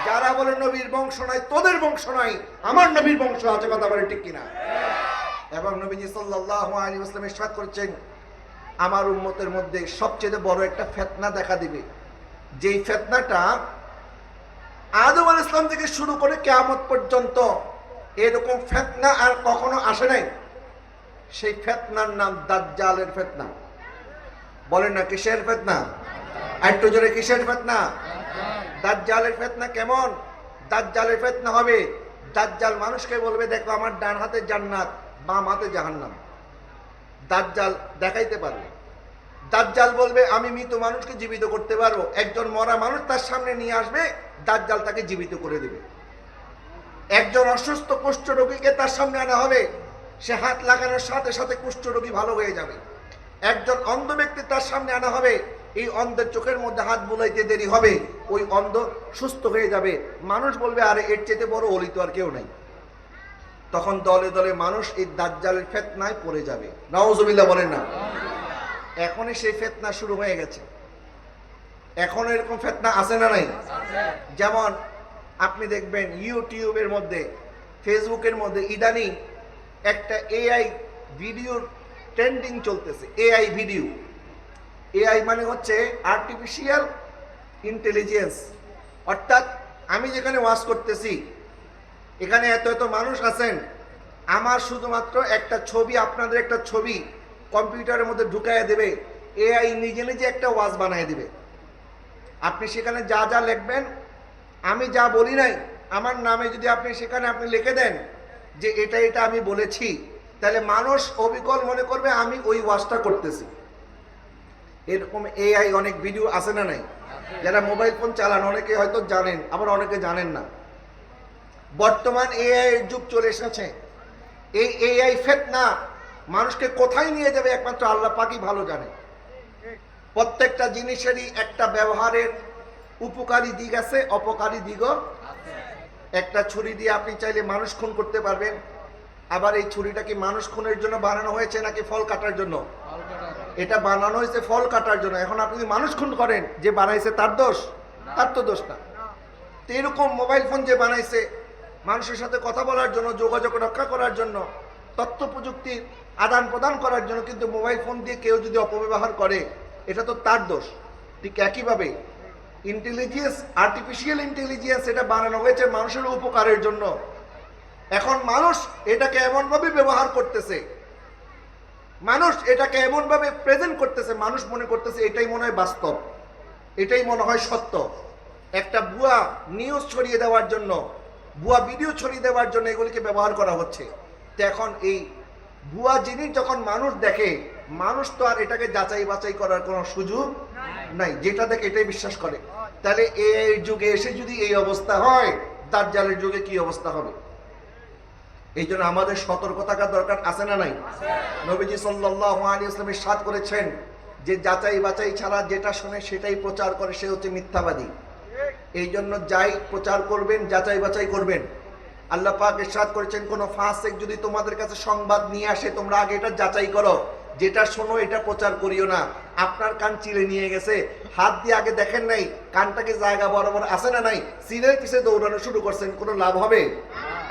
যারা বলে নবীর বংশ নাই, তোদের বংশ নাই, আমার নবীর বংশ আছে। কথা বলেন ঠিক কিনা? এবং নবীজি সাল্লাল্লাহু আলাইহি ওয়াসাল্লাম ইরশাদ করেছেন আমার উম্মতের মধ্যে সবচেয়ে বড় একটা ফিতনা দেখা দিবে, যেই ফিতনাটা আদম আলাইহিস সালাম থেকে শুরু করে কিয়ামত পর্যন্ত এরকম ফিতনা আর কখনো আসে নাই। সেই ফিতনার নাম দাজ্জালের ফিতনা। বলেন না কিসের ফিতনা? একটু জোরে কিসের ফিতনা? দাজ্জালের ফিতনা। কেমন দাজ্জালের ফিতনা হবে? দাজ্জাল মানুষকে বলবে দেখো আমার ডান হাতে জান্নাত, বাম হাতে জাহান্নাম। দাজ্জাল দেখাইতে পারবে। দাজ্জাল বলবে আমি মৃত মানুষকে জীবিত করতে পারবো। একজন মরা মানুষ তার সামনে নিয়ে আসবে, দাজ্জাল তাকে জীবিত করে দেবে। একজন অসুস্থ কুষ্ঠরোগীকে তার সামনে আনা হবে, সে হাত লাগানোর সাথে সাথে কুষ্ঠরোগী ভালো হয়ে যাবে। একজন অন্ধ ব্যক্তি তার সামনে আনা হবে, এই অন্ধের চোখের মধ্যে হাত বুলাইতে দেরি হবে, ওই অন্ধ সুস্থ হয়ে যাবে। মানুষ বলবে আরে এর চেয়ে বড় ওলি তো আর কেউ নাই। তখন দলে দলে মানুষ এই দাজ্জালের ফিতনায় পড়ে যাবে। নাউজুবিল্লাহ বলেন না। এখনই সেই ফিতনা শুরু হয়ে গেছে। এখন এরকম ফিতনা আছে না নাই? যেমন আপনি দেখবেন ইউটিউবের মধ্যে, ফেসবুকের মধ্যে ইদানিং একটা এআই ভিডিওর ট্রেন্ডিং চলতেছে। এআই ভিডিও, এআই মানে হচ্ছে আর্টিফিশিয়াল ইন্টেলিজেন্স। অর্থাৎ আমি যেখানে ওয়াজ করতেছি, এখানে এত এত মানুষ আছেন, আমার শুধুমাত্র একটা ছবি, আপনাদের একটা ছবি কম্পিউটারের মধ্যে ঢুকাইয়া দেবে, এআই নিজে নিজে একটা ওয়াজ বানিয়ে দেবে। আপনি সেখানে যা যা লিখবেন, আমি যা বলি নাই, আমার নামে যদি আপনি সেখানে আপনি লিখে দেন যে এটা এটা আমি বলেছি, তাহলে মানুষ অবিকল মনে করবে আমি ওই ওয়াজটা করতেছি। এরকম এআই অনেক ভিডিও আছে না নাই? যারা মোবাইল ফোন চালান অনেকে হয়তো জানেন, আবার অনেকে জানেন না। বর্তমান এআই এর যুগ চলে এসেছে। এই এআই ফিতনা মানুষকে কোথায় নিয়ে যাবে একমাত্র আল্লাহ পাকই ভালো জানে। প্রত্যেকটা জিনিসেরই একটা ব্যবহারের উপকারী দিক আছে, অপকারী দিকও। একটা ছুরি দিয়ে আপনি চাইলে মানুষ খুন করতে পারবেন, আবার এই ছুরিটা কি মানুষ খুনের জন্য বানানো হয়েছে নাকি ফল কাটার জন্য? এটা বানানো হয়েছে ফল কাটার জন্য। এখন আপনি যদি মানুষ খুন করেন, যে বানাইছে তার দোষ? তার তো দোষ না। তো এরকম মোবাইল ফোন যে বানাইছে মানুষের সাথে কথা বলার জন্য, যোগাযোগ রক্ষা করার জন্য, তথ্য প্রযুক্তির আদান প্রদান করার জন্য, কিন্তু মোবাইল ফোন দিয়ে কেউ যদি অপব্যবহার করে এটা তো তার দোষ। ঠিক একইভাবে ইন্টেলিজেন্স, আর্টিফিশিয়াল ইন্টেলিজেন্স এটা বানানো হয়েছে মানুষের উপকারের জন্য। এখন মানুষ এটাকে এমনভাবে ব্যবহার করতেছে, মানুষ এটাকে এমনভাবে প্রেজেন্ট করতেছে, মানুষ মনে করতেছে এটাই মনে হয় বাস্তব, এটাই মনে হয় সত্য। একটা ভুয়া নিউজ ছড়িয়ে দেওয়ার জন্য, ভুয়া ভিডিও ছড়িয়ে দেওয়ার জন্য এগুলিকে ব্যবহার করা হচ্ছে। তো এখন এই ভুয়া জিনিস যখন মানুষ দেখে, মানুষ তো আর এটাকে যাচাই বাছাই করার কোনো সুযোগ নাই, যেটা দেখে এটাই বিশ্বাস করে। তাহলে এই যুগে এসে যদি এই অবস্থা হয়, দাজ্জালের যুগে কি অবস্থা হবে? এই জন্য আমাদের সতর্ক থাকার দরকার আছে না নাই? নবীজি সাল্লাল্লাহু আলাইহি ওয়াসাল্লাম ইরশাদ করেছেন যে যাচাই বাছাই ছাড়া যেটা শুনে সেটাই প্রচার করে সে হচ্ছে মিথ্যাবাদী। এই জন্য যাই প্রচার করবেন যাচাই বাছাই করবেন। আল্লাহ পাক ইরশাদ করেছেন কোন ফাসিক যদি তোমাদের কাছে সংবাদ নিয়ে আসে তোমরা আগে এটা যাচাই করো, যেটা শোনো এটা প্রচার করিও না। আপনার কান চিলে নিয়ে গেছে, হাত দিয়ে আগে দেখেন নাই কানটাকে জায়গা বরাবর আছে না নাই, চিলের পিছে দৌড়ানো শুরু করছেন, কোনো লাভ হবে?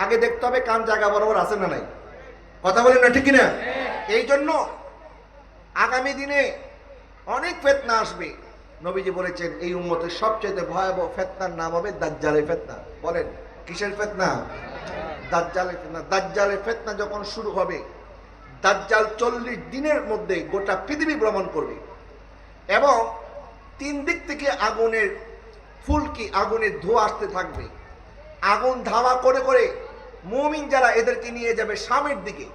আগে দেখতে হবে কান জায়গা বরাবর আছে না নাই। কথা বলেন না ঠিক কিনা? এই জন্য আগামী দিনে অনেক ফিতনা আসবে। নবীজি বলেছেন এই উম্মতের সবচেয়ে ভয়াবহ ফিতনার নাম হবে দাজ্জালের ফিতনা। বলেন কিসের ফিতনা? দাজ্জালের ফিতনা। দাজ্জালের ফিতনা যখন শুরু হবে, দাজ্জাল 40 দিনের মধ্যে গোটা পৃথিবী ভ্রমণ করবে এবং 3 দিক থেকে আগুনের ফুলকি, আগুনের ধোঁয়া আসতে থাকবে। আগুন ধাওয়া করে করে মুমিন যারা এদেরকে নিয়ে যাবে শামের দিকে,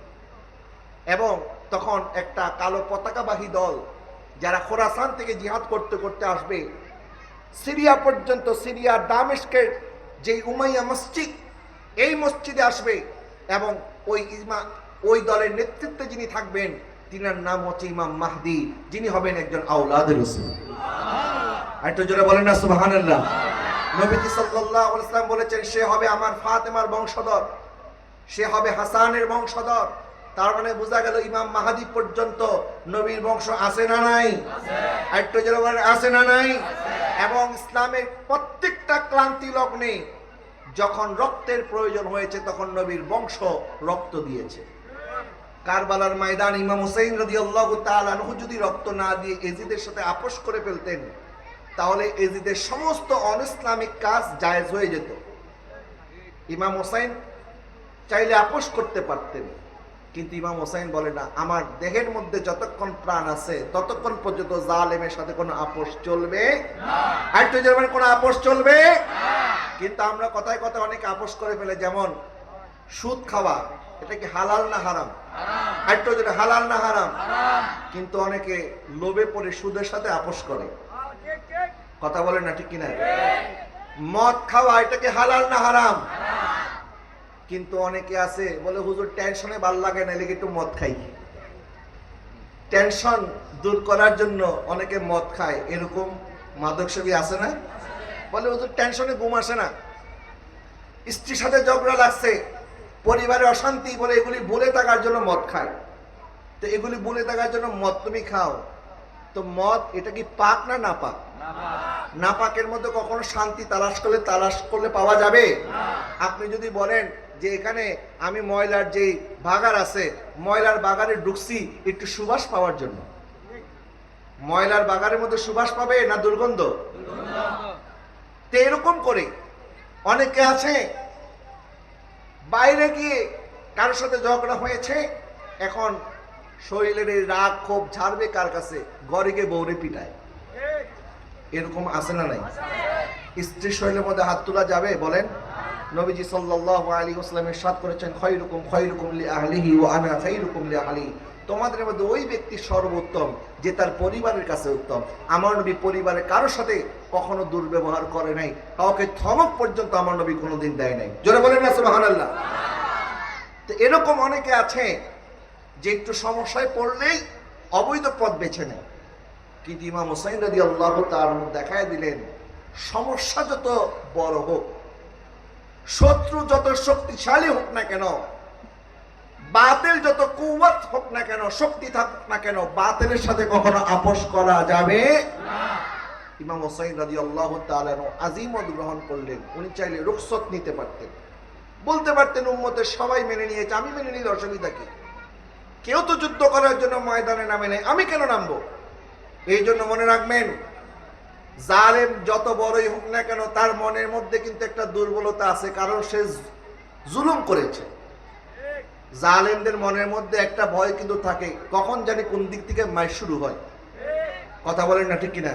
এবং তখন একটা কালো পতাকাবাহী দল যারা খোরাসান থেকে জিহাদ করতে করতে আসবে সিরিয়া পর্যন্ত, সিরিয়া দামেস্কের যে উমাইয়া মসজিদ, এই মসজিদে আসবে এবং ওই দলের নেতৃত্বে যিনি থাকবেন তিনার নাম হচ্ছে ইমাম মাহদি, যিনি হবেন একজন আওলাদে রাসূল। একটু জোরে বলেন না সুবহানাল্লাহ। নবীজি সাল্লাল্লাহু আলাইহি ওয়াসাল্লাম বলেছেন সে হবে আমার ফাতেমার বংশধর, সে হবে হাসানের বংশধর। তার মানে বোঝা গেল ইমাম মাহদি পর্যন্ত নবীর বংশ আছে না নাই? একটু জোরে বলেন আছে না নাই? এবং ইসলামের প্রত্যেকটা ক্লান্তি লগ্নে যখন রক্তের প্রয়োজন হয়েছে তখন নবীর বংশ রক্ত দিয়েছে। কারবালার ময়দান ইমাম হুসাইন রাদিয়াল্লাহু তাআলা আনহু যদি রক্ত না দিয়ে এজিদের সাথে আপোষ করে ফেলতেন তাহলে এজিদের সমস্ত অনইসলামিক কাজ জায়েজ হয়ে যেত। ইমাম হুসাইন চাইলে আপোষ করতে পারতেন, কিন্তু ইমাম হুসাইন বলে না, আমার দেহের মধ্যে যতক্ষণ প্রাণ আছে ততক্ষণ পর্যন্ত জালেমের সাথে কোনো আপোষ চলবে না। আর তো যেমন কোনো আপোষ চলবে না। কিন্তু আমরা কথায় কথায় অনেকে আপোষ করে ফেলে, যেমন সুদ খাওয়া, এটা কি হালাল না হারাম? আর তো যেটা হালাল না হারাম? কিন্তু অনেকে লোভে পড়ে সুদের সাথে আপোষ করে। কথা বলেন না ঠিক কিনা? মদ খাওয়া, এটা কি হালাল না হারাম? কিন্তু অনেকে আছে বলে হুজুর টেনশনে ভাল লাগে না, লেগে একটু মদ খাই। টেনশন দূর করার জন্য অনেকে মদ খায়, এরকম মাদকসেবী আছে না? বলে হুজুর টেনশনে ঘুম আসে না, স্ত্রীর সাথে ঝগড়া লাগছে, পরিবারে অশান্তি, বলে এগুলি ভুলে থাকার জন্য মদ খায়। তো এগুলি ভুলে থাকার জন্য মদ তুমি খাও, তো মদ এটা কি পাক না নাপাক? নাপাকের মধ্যে কখনো শান্তি তালাশ করলে পাওয়া যাবে? আপনি যদি বলেন যে এখানে আমি ময়লার যে বাগার আছে, ময়লার বাগারে ঢুকছি একটু সুবাস পাওয়ার জন্য, ময়লার বাগানের মধ্যে সুবাস পাবে না দুর্গন্ধ? তো এরকম করে অনেকে আছে বাইরে গিয়ে কারোর সাথে ঝগড়া হয়েছে, এখন শরীরের এই রাগ ক্ষোভ ঝাড়বে কার কাছে? ঘরে গিয়ে বউরে পিটায়। এরকম আছে না নাই? স্ত্রীর শরীরের মধ্যে হাত তোলা যাবে? বলেন। নবীজি সাল্লাল্লাহু আলাইহি ওয়াসাল্লাম ইরশাদ করেছেন খায়রুকুম লিআহলিহি ওয়া আনা খায়রুকুম লিআহলি। তোমাদের মধ্যে ওই ব্যক্তি সর্বোত্তম যে তার পরিবারের কাছে উত্তম। আমার নবী পরিবারের কারোর সাথে কখনো দুর্ব্যবহার করে নাই, কাউকে ধমক পর্যন্ত আমার নবী কোনোদিন দেয় নাই। জোরে বলেন না সুবহানাল্লাহ। তো এরকম অনেকে আছে যে একটু সমস্যায় পড়লেই অবৈধ পথ বেছে নেয়। কিন্তু ইমাম হুসাইন রাদিয়াল্লাহু তাআলা দেখায় দিলেন সমস্যা যত বড় হোক, শত্রু যত শক্তিশালী হোক না কেন, বাতিল যত কুওয়াত হোক না কেন, শক্তি থাকুক না কেন, বাতিলের সাথে কখনো আপোষ করা যাবে না। ইমাম হুসাইন রাদিয়াল্লাহু তাআলা আযীমত গ্রহণ করলেন। উনি চাইলে রুখসত নিতে পারতেন, বলতে পারতেন উম্মতের সবাই মেনে নিয়েছে, আমি মেনে নিলে অসুবিধা কি? কেউ তো যুদ্ধ করার জন্য ময়দানে নামে নেই, আমি কেন নামবো? এই জন্য মনে রাখবেন, জালেম যত বড়ই হোক না কেন তার মনের মধ্যে কিন্তু একটা দুর্বলতা আছে, কারণ সে জুলুম করেছে। জালেমদের মনের মধ্যে একটা ভয় কিন্তু থাকে, কখন জানি কোন দিক থেকে মার শুরু হয়। কথা বলেন না ঠিক কিনা?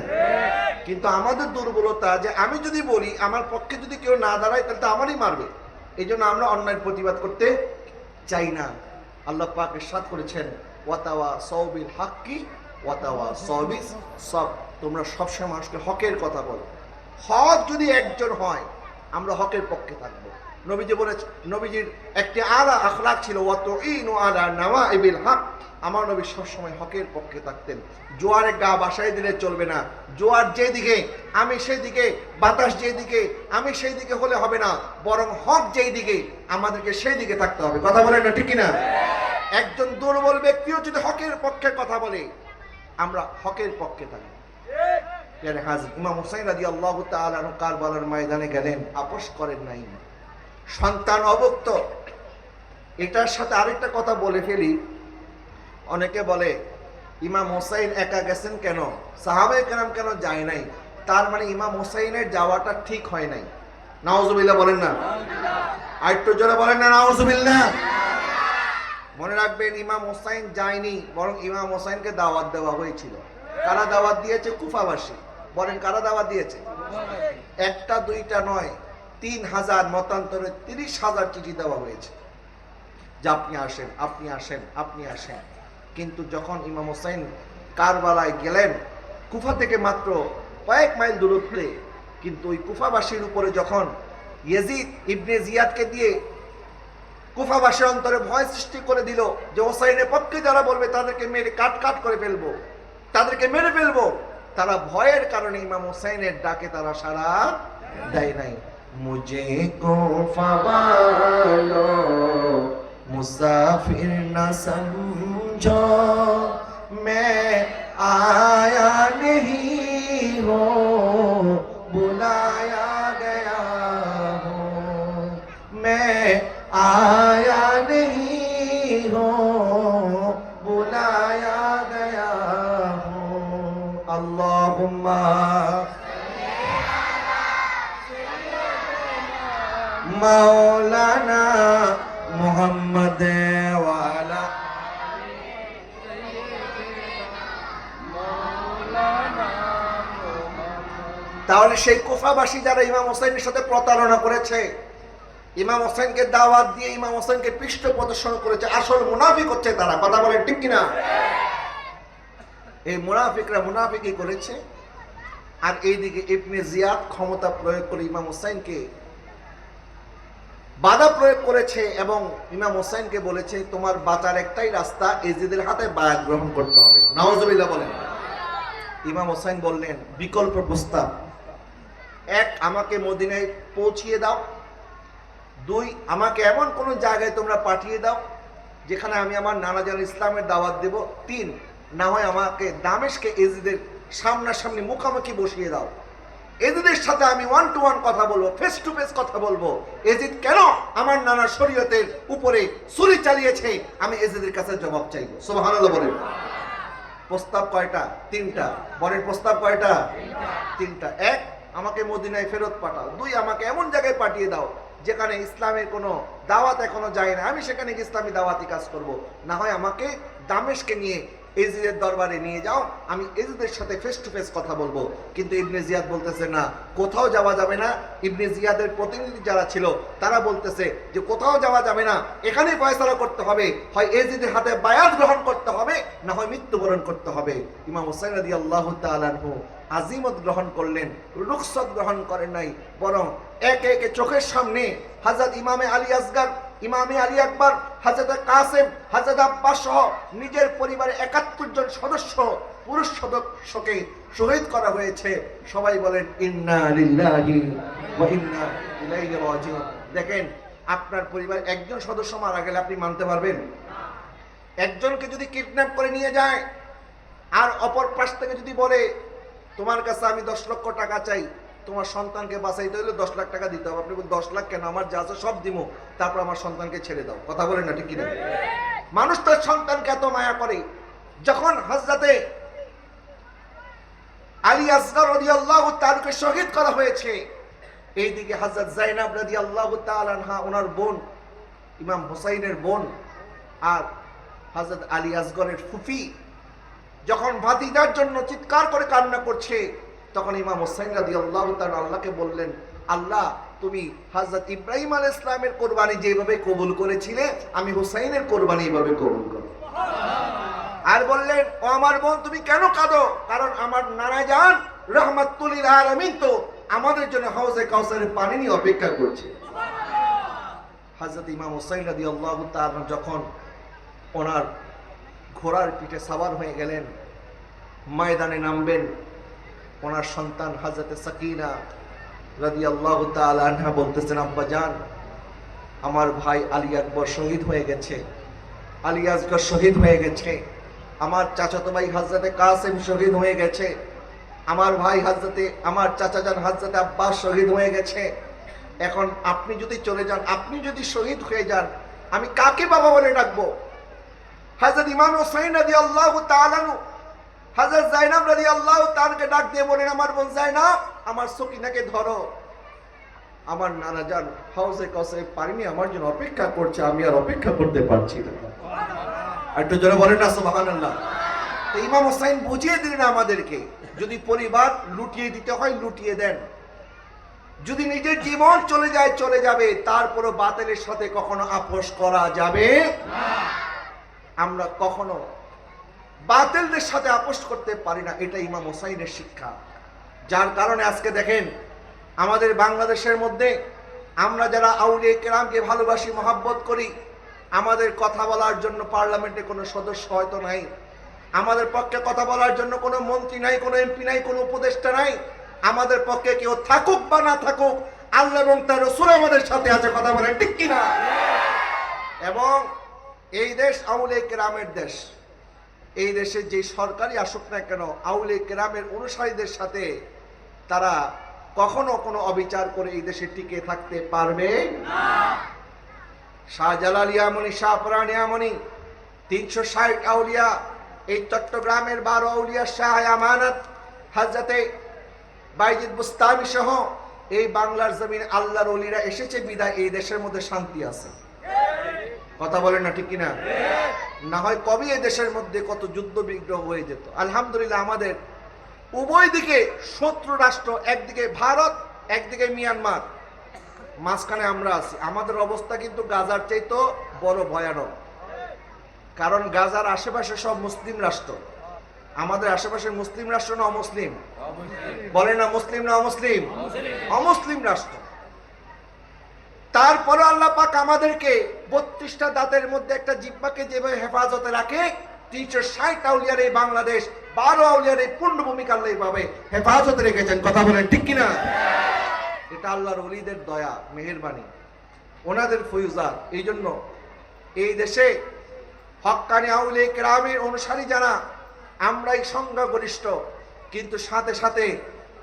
কিন্তু আমাদের দুর্বলতা যে আমি যদি বলি, আমার পক্ষে যদি কেউ না দাঁড়ায় তাহলে তো আমারই মারবে। এই জন্য আমরা অন্যায়ের প্রতিবাদ করতে চাই না। আল্লাহ পাক ইরশাদ করেছেন, ওয়াতাওয়া সওবিল হাক্কি ওয়াতাওয়া সবিস সব, তোমরা সবসময় মানুষকে হকের কথা বলো। হক যদি একজন হয়, আমরা হকের পক্ষে থাকবো। নবীজি বলেছে, নবীজির একটি আলা আখলাক ছিল, ওয়াতুইনু আলা নাওয়াইবিল হক। আমার নবী সবসময় হকের পক্ষে থাকতেন। জোয়ারে গা বাসায় দিলে চলবে না। জোয়ার যেদিকে আমি সেই দিকে, বাতাস যেদিকে আমি সেই দিকে হলে হবে না, বরং হক যেই দিকে আমাদেরকে সেই দিকে থাকতে হবে। কথা বলেন না ঠিক কিনা? একজন দুর্বল ব্যক্তিও যদি হকের পক্ষে কথা বলে, আমরা হকের পক্ষে থাকি। ইমাম হুসাইন রাদিয়াল্লাহু তাআলা আনহু কারবালার ময়দানে গেলেন, আপোস করেন নাই, সন্তান অভুক্ত। এটার সাথে আরেকটা কথা বলে ফেলি। অনেকে বলে ইমাম হুসাইন একা গেছেন কেন, সাহাবায়ে কেরাম কেন যায় নাই? তার মানে ইমাম হুসাইনের যাওয়াটা ঠিক হয় নাই। নাউজুবিল্লাহ বলেন না? আরেকটু জোরে বলেন না নাউজুবিল্লাহ। মনে রাখবেন, ইমাম হুসাইন যায়নি, বরং ইমাম হুসাইনকে দাওয়াত দেওয়া হয়েছিল। কারা দাওয়াত দিয়েছে? কুফাবাসী। বলেন কারা দাওয়াত দিয়েছে? একটা দুইটা নয়, 3000 মতান্তরে 30,000 চিঠি দেওয়া হয়েছে যে আপনি আসেন, আপনি আসেন, আপনি আসেন। কিন্তু যখন ইমাম হুসাইন কারবালায় গেলেন, কুফা থেকে মাত্র কয়েক মাইল দূরত্বে, কিন্তু ওই কুফাবাসীর উপরে যখন ইয়াজিদ ইবনে জিয়াদকে দিয়ে কুফাবাসীর অন্তরে ভয় সৃষ্টি করে দিল যে হুসাইনের পক্ষে যারা বলবে তাদেরকে মেরে কাট কাট করে ফেলবো, তাদেরকে মেরে ফেলবো, তারা ভয়ের কারণে ইমাম হুসাইনের ডাকে তারা সাড়া দেয় নাই। মুঝে কুফা वालो मुसाफिर न समझो, मैं आया नहीं हूँ, बुलाया गया हूँ, मैं आया नहीं हूँ, बुलाया गया हूँ। अल्लाहुम्मा मौलाना मुहम्मद वाला। তাহলে সেই কুফাবাসী যারা ইমাম হোসেনের সাথে প্রতারণা করেছে, ইমাম হোসেনকে দাওয়াত দিয়ে ইমাম হোসেনকে পৃষ্ঠ প্রদর্শন করেছে, আসল মুনাফিক হচ্ছে তারা। কথা বলেন ঠিক কিনা? এই মুনাফিকরা মুনাফিকই করেছে। আর এইদিকে ইবনে জিয়াদ ক্ষমতা প্রয়োগ করে ইমাম হোসেনকে বাধা প্রয়োগ করেছে এবং ইমাম হোসেনকে বলেছে তোমার বাঁচার একটাই রাস্তা, এজিদের হাতে বায়াত গ্রহণ করতে হবে। নাউজুবিল্লাহ বলেন। ইমাম হোসেন বললেন বিকল্প প্রস্তাব, এক, আমাকে মদিনায় পৌঁছিয়ে দাও। দুই, আমাকে এমন কোন জায়গায় তোমরা পাঠিয়ে দাও যেখানে আমি আমার নানাজান ইসলামের দাওয়াত দেব। তিন, না হয় আমাকে দামেশকে এজিদের সামনাসামনি মুখামুখি বসিয়ে দাও, এজিদের সাথে আমি 1 to 1 কথা বলবো, ফেস টু ফেস কথা বলবো। এজিদ কেন আমার নানা শরীয়তের উপরে ছুরি চালিয়েছে, আমি এজিদের কাছে জবাব চাইবো। সুবহানাল্লাহ বলেন। প্রস্তাব কয়টা? 3টা। বলেন প্রস্তাব কয়টা? 3টা। এক, আমাকে মদিনায় ফেরত পাঠাও। দুই, আমাকে এমন জায়গায় পাঠিয়ে দাও যেখানে ইসলামের কোনো দাওয়াত এখনো যায় না, আমি সেখানে ইসলামী দাওয়াতি কাজ করব। না হয় আমাকে দামেশকে নিয়ে এজিদের দরবারে নিয়ে যাও, আমি এজিদের সাথে ফেস টু ফেস কথা বলবো। কিন্তু ইবনে জিয়াদ বলতেছে না, কোথাও যাওয়া যাবে না। ইবনে জিয়াদের প্রতিনিধি যারা ছিল তারা বলতেছে যে কোথাও যাওয়া যাবে না, এখানেই ফয়সালা করতে হবে, হয় এজিদের হাতে বায়াত গ্রহণ করতে হবে, না হয় মৃত্যুবরণ করতে হবে। ইমাম হুসাইন রাদিয়াল্লাহু তাআলা আনহু আজিমত গ্রহণ করলেন, রুখসত গ্রহণ করেন নাই, বরং একে একে চোখের সামনে হযরত ইমামে আলী আসগর, ইমামে আলী আকবর, হযরত কাসেম, হযরত আব্বাস সহ নিজের পরিবারে 71 জন সদস্য, পুরুষ সদস্যকে শহীদ করা হয়েছে। সবাই বলেন ইন্না লিল্লাহি ওয়া ইন্না ইলাইহি রাজিউন। দেখেন, আপনার পরিবার একজন সদস্য মারা গেলে আপনি মানতে পারবেন? একজনকে যদি কিডন্যাপ করে নিয়ে যায় আর অপর পাশ থেকে যদি বলে তোমার কাছে আমি 10 লক্ষ টাকা চাই, তোমার সন্তানকে বাঁচাইতে হলে 10 লাখ টাকা দিতে হবে। আপনি বলেন 10 লাখ কেন, আমার যা আছে সব দিব, তারপর আমার সন্তানকে ছেড়ে দাও। কথা বলেন না ঠিক কিনা? মানুষ তার সন্তানকে এত মায়া করে। যখন হযরতে আলী আসগর রাদিয়াল্লাহু তাআলাকে শহীদ করা হয়েছে, এইদিকে হযরত যায়েনব রাদিয়াল্লাহু তাআলা আনহা, ওনার বোন, ইমাম হুসাইনের বোন, আর হযরত আলী আসগরের ফুফি যখন ভাতিজার জন্য চিৎকার করে কান্না করছে, তখন ইমাম হুসাইন রাদিয়াল্লাহু তাআলা আল্লাহকে বললেন, আল্লাহ, তুমি হযরত ইব্রাহিম আলাইহিস সালামের কুরবানি যেভাবে কবুল করেছিলে, আমি হুসাইনের কুরবানি এইভাবে কবুল করো। আর বললেন, ও আমার বোন, তুমি কেন কাঁদো? কারণ আমার নানা জান রাহমাতুল লিল আলামিন তো আমাদের জন্য হাউজে কাউসারের পানি নিয়ে অপেক্ষা করছে। হযরত ইমাম হুসাইন রাদিয়াল্লাহু তাআলা যখন ওনার ঘোড়ার পিঠে সাওয়ার হয়ে গেলেন, ময়দানে নামবেন, ওনার সন্তান হযরতে সাকিনা রাদিয়াল্লাহু তাআলা আনহা বলতেছেন, আব্বা জান, আমার ভাই আলী আকবর শহীদ হয়ে গেছে, আলী আসগর শহীদ হয়ে গেছে, আমার চাচাতো ভাই হযরতে কাসেম শহীদ হয়ে গেছে, আমার ভাই আমার চাচাজান হযরতে আব্বাস শহীদ হয়ে গেছে। এখন আপনি যদি চলে যান, আপনি যদি শহীদ হয়ে যান, আমি কাকে বাবা বলে ডাকবো? হযরত ইমাম হুসাইন রাদিয়াল্লাহু তাআলা হযরত যায়েনব রাদিয়াল্লাহু তাআলাকে ডাক দিয়ে বলেন, আমার বোন যায়েনব, আমার সকিনাকে ধরো, আমার নানা জান হাউজে কাউসারের পানি নিয়ে আমার জন্য অপেক্ষা করছে, আমি আর অপেক্ষা করতে পারছি না। একটু জোরে বলেন না সুবহানাল্লাহ। তো ইমাম হুসাইন বুঝিয়ে দিলেন আমাদেরকে, যদি পরিবার লুটিয়ে দিতে হয় লুটিয়ে দেন, যদি নিজের জীবন চলে যায় চলে যাবে, তারপরও বাতিলের সাথে কখনো আপোষ করা যাবে না। আমরা কখনো বাতিলদের সাথে আপোষ করতে পারি না, এটা ইমাম হুসাইনের শিক্ষা। যার কারণে আজকে দেখেন আমাদের বাংলাদেশের মধ্যে আমরা যারা আউলিয়া কেরামকে ভালোবাসি, মহব্বত করি, আমাদের কথা বলার জন্য পার্লামেন্টে কোনো সদস্য হয়তো নাই, আমাদের পক্ষে কথা বলার জন্য কোনো মন্ত্রী নাই, কোনো এমপি নাই, কোনো উপদেষ্টা নাই, আমাদের পক্ষে কেউ থাকুক বা না থাকুক, আল্লাহ এবং তার রাসূল আমাদের সাথে আছে। কথা বলেন ঠিক কিনা? এবং এই দেশ আউলিয়া কেরামের দেশ। এই দেশে যে সরকারই আসুক না কেন, আউলিয়া কেরামের অনুসারীদের সাথে তারা কখনো কোনো অবিচার করে এই দেশে টিকে থাকতে পারবে না। শাহজালাল ইয়ামনি, শাহপুরান ইয়ামনি, 360 আউলিয়া, এই চট্টগ্রামের 12 আউলিয়া, শাহ আমানত, হযরতে বাইজিদ বুস্তামি সহ এই বাংলার জমিন আল্লাহর ওলিরা এসেছে বিদায় এই দেশের মধ্যে শান্তি আছে। কথা বলেন না ঠিক কিনা? না হয় কবে এই দেশের মধ্যে কত যুদ্ধ বিগ্রহ হয়ে যেত। আলহামদুলিল্লাহ আমাদের উভয় দিকে শত্রু রাষ্ট্র, একদিকে ভারত, একদিকে মিয়ানমার, মাঝখানে আমরা আছি। আমাদের অবস্থা কিন্তু গাজার চাইতো বড় ভয়ানক, কারণ গাজার আশেপাশে সব মুসলিম রাষ্ট্র। আমাদের আশেপাশে মুসলিম রাষ্ট্র না অমুসলিম? বলে না মুসলিম না অমুসলিম? অমুসলিম রাষ্ট্র। তারপরে আল্লাহ পাক আমাদেরকে 32টা দাঁতের মধ্যে একটা জিহ্বাকে যেভাবে হেফাজতে রাখে, 360 আউলিয়ার এই বাংলাদেশ, 12 আউলিয়ার এই পূর্ণভূমিকা আল্লাহ এইভাবে হেফাজতে রেখেছেন। কথা বলেন ঠিক কিনা? এটা আল্লাহর ওলিদের দয়া, মেহেরবানি, ওনাদের ফয়ুজাত। এই জন্য এই দেশে হক্কানি আউলিয়া কেরামের অনুসারী যারা, আমরাই সংখ্যাগরিষ্ঠ, কিন্তু সাথে সাথে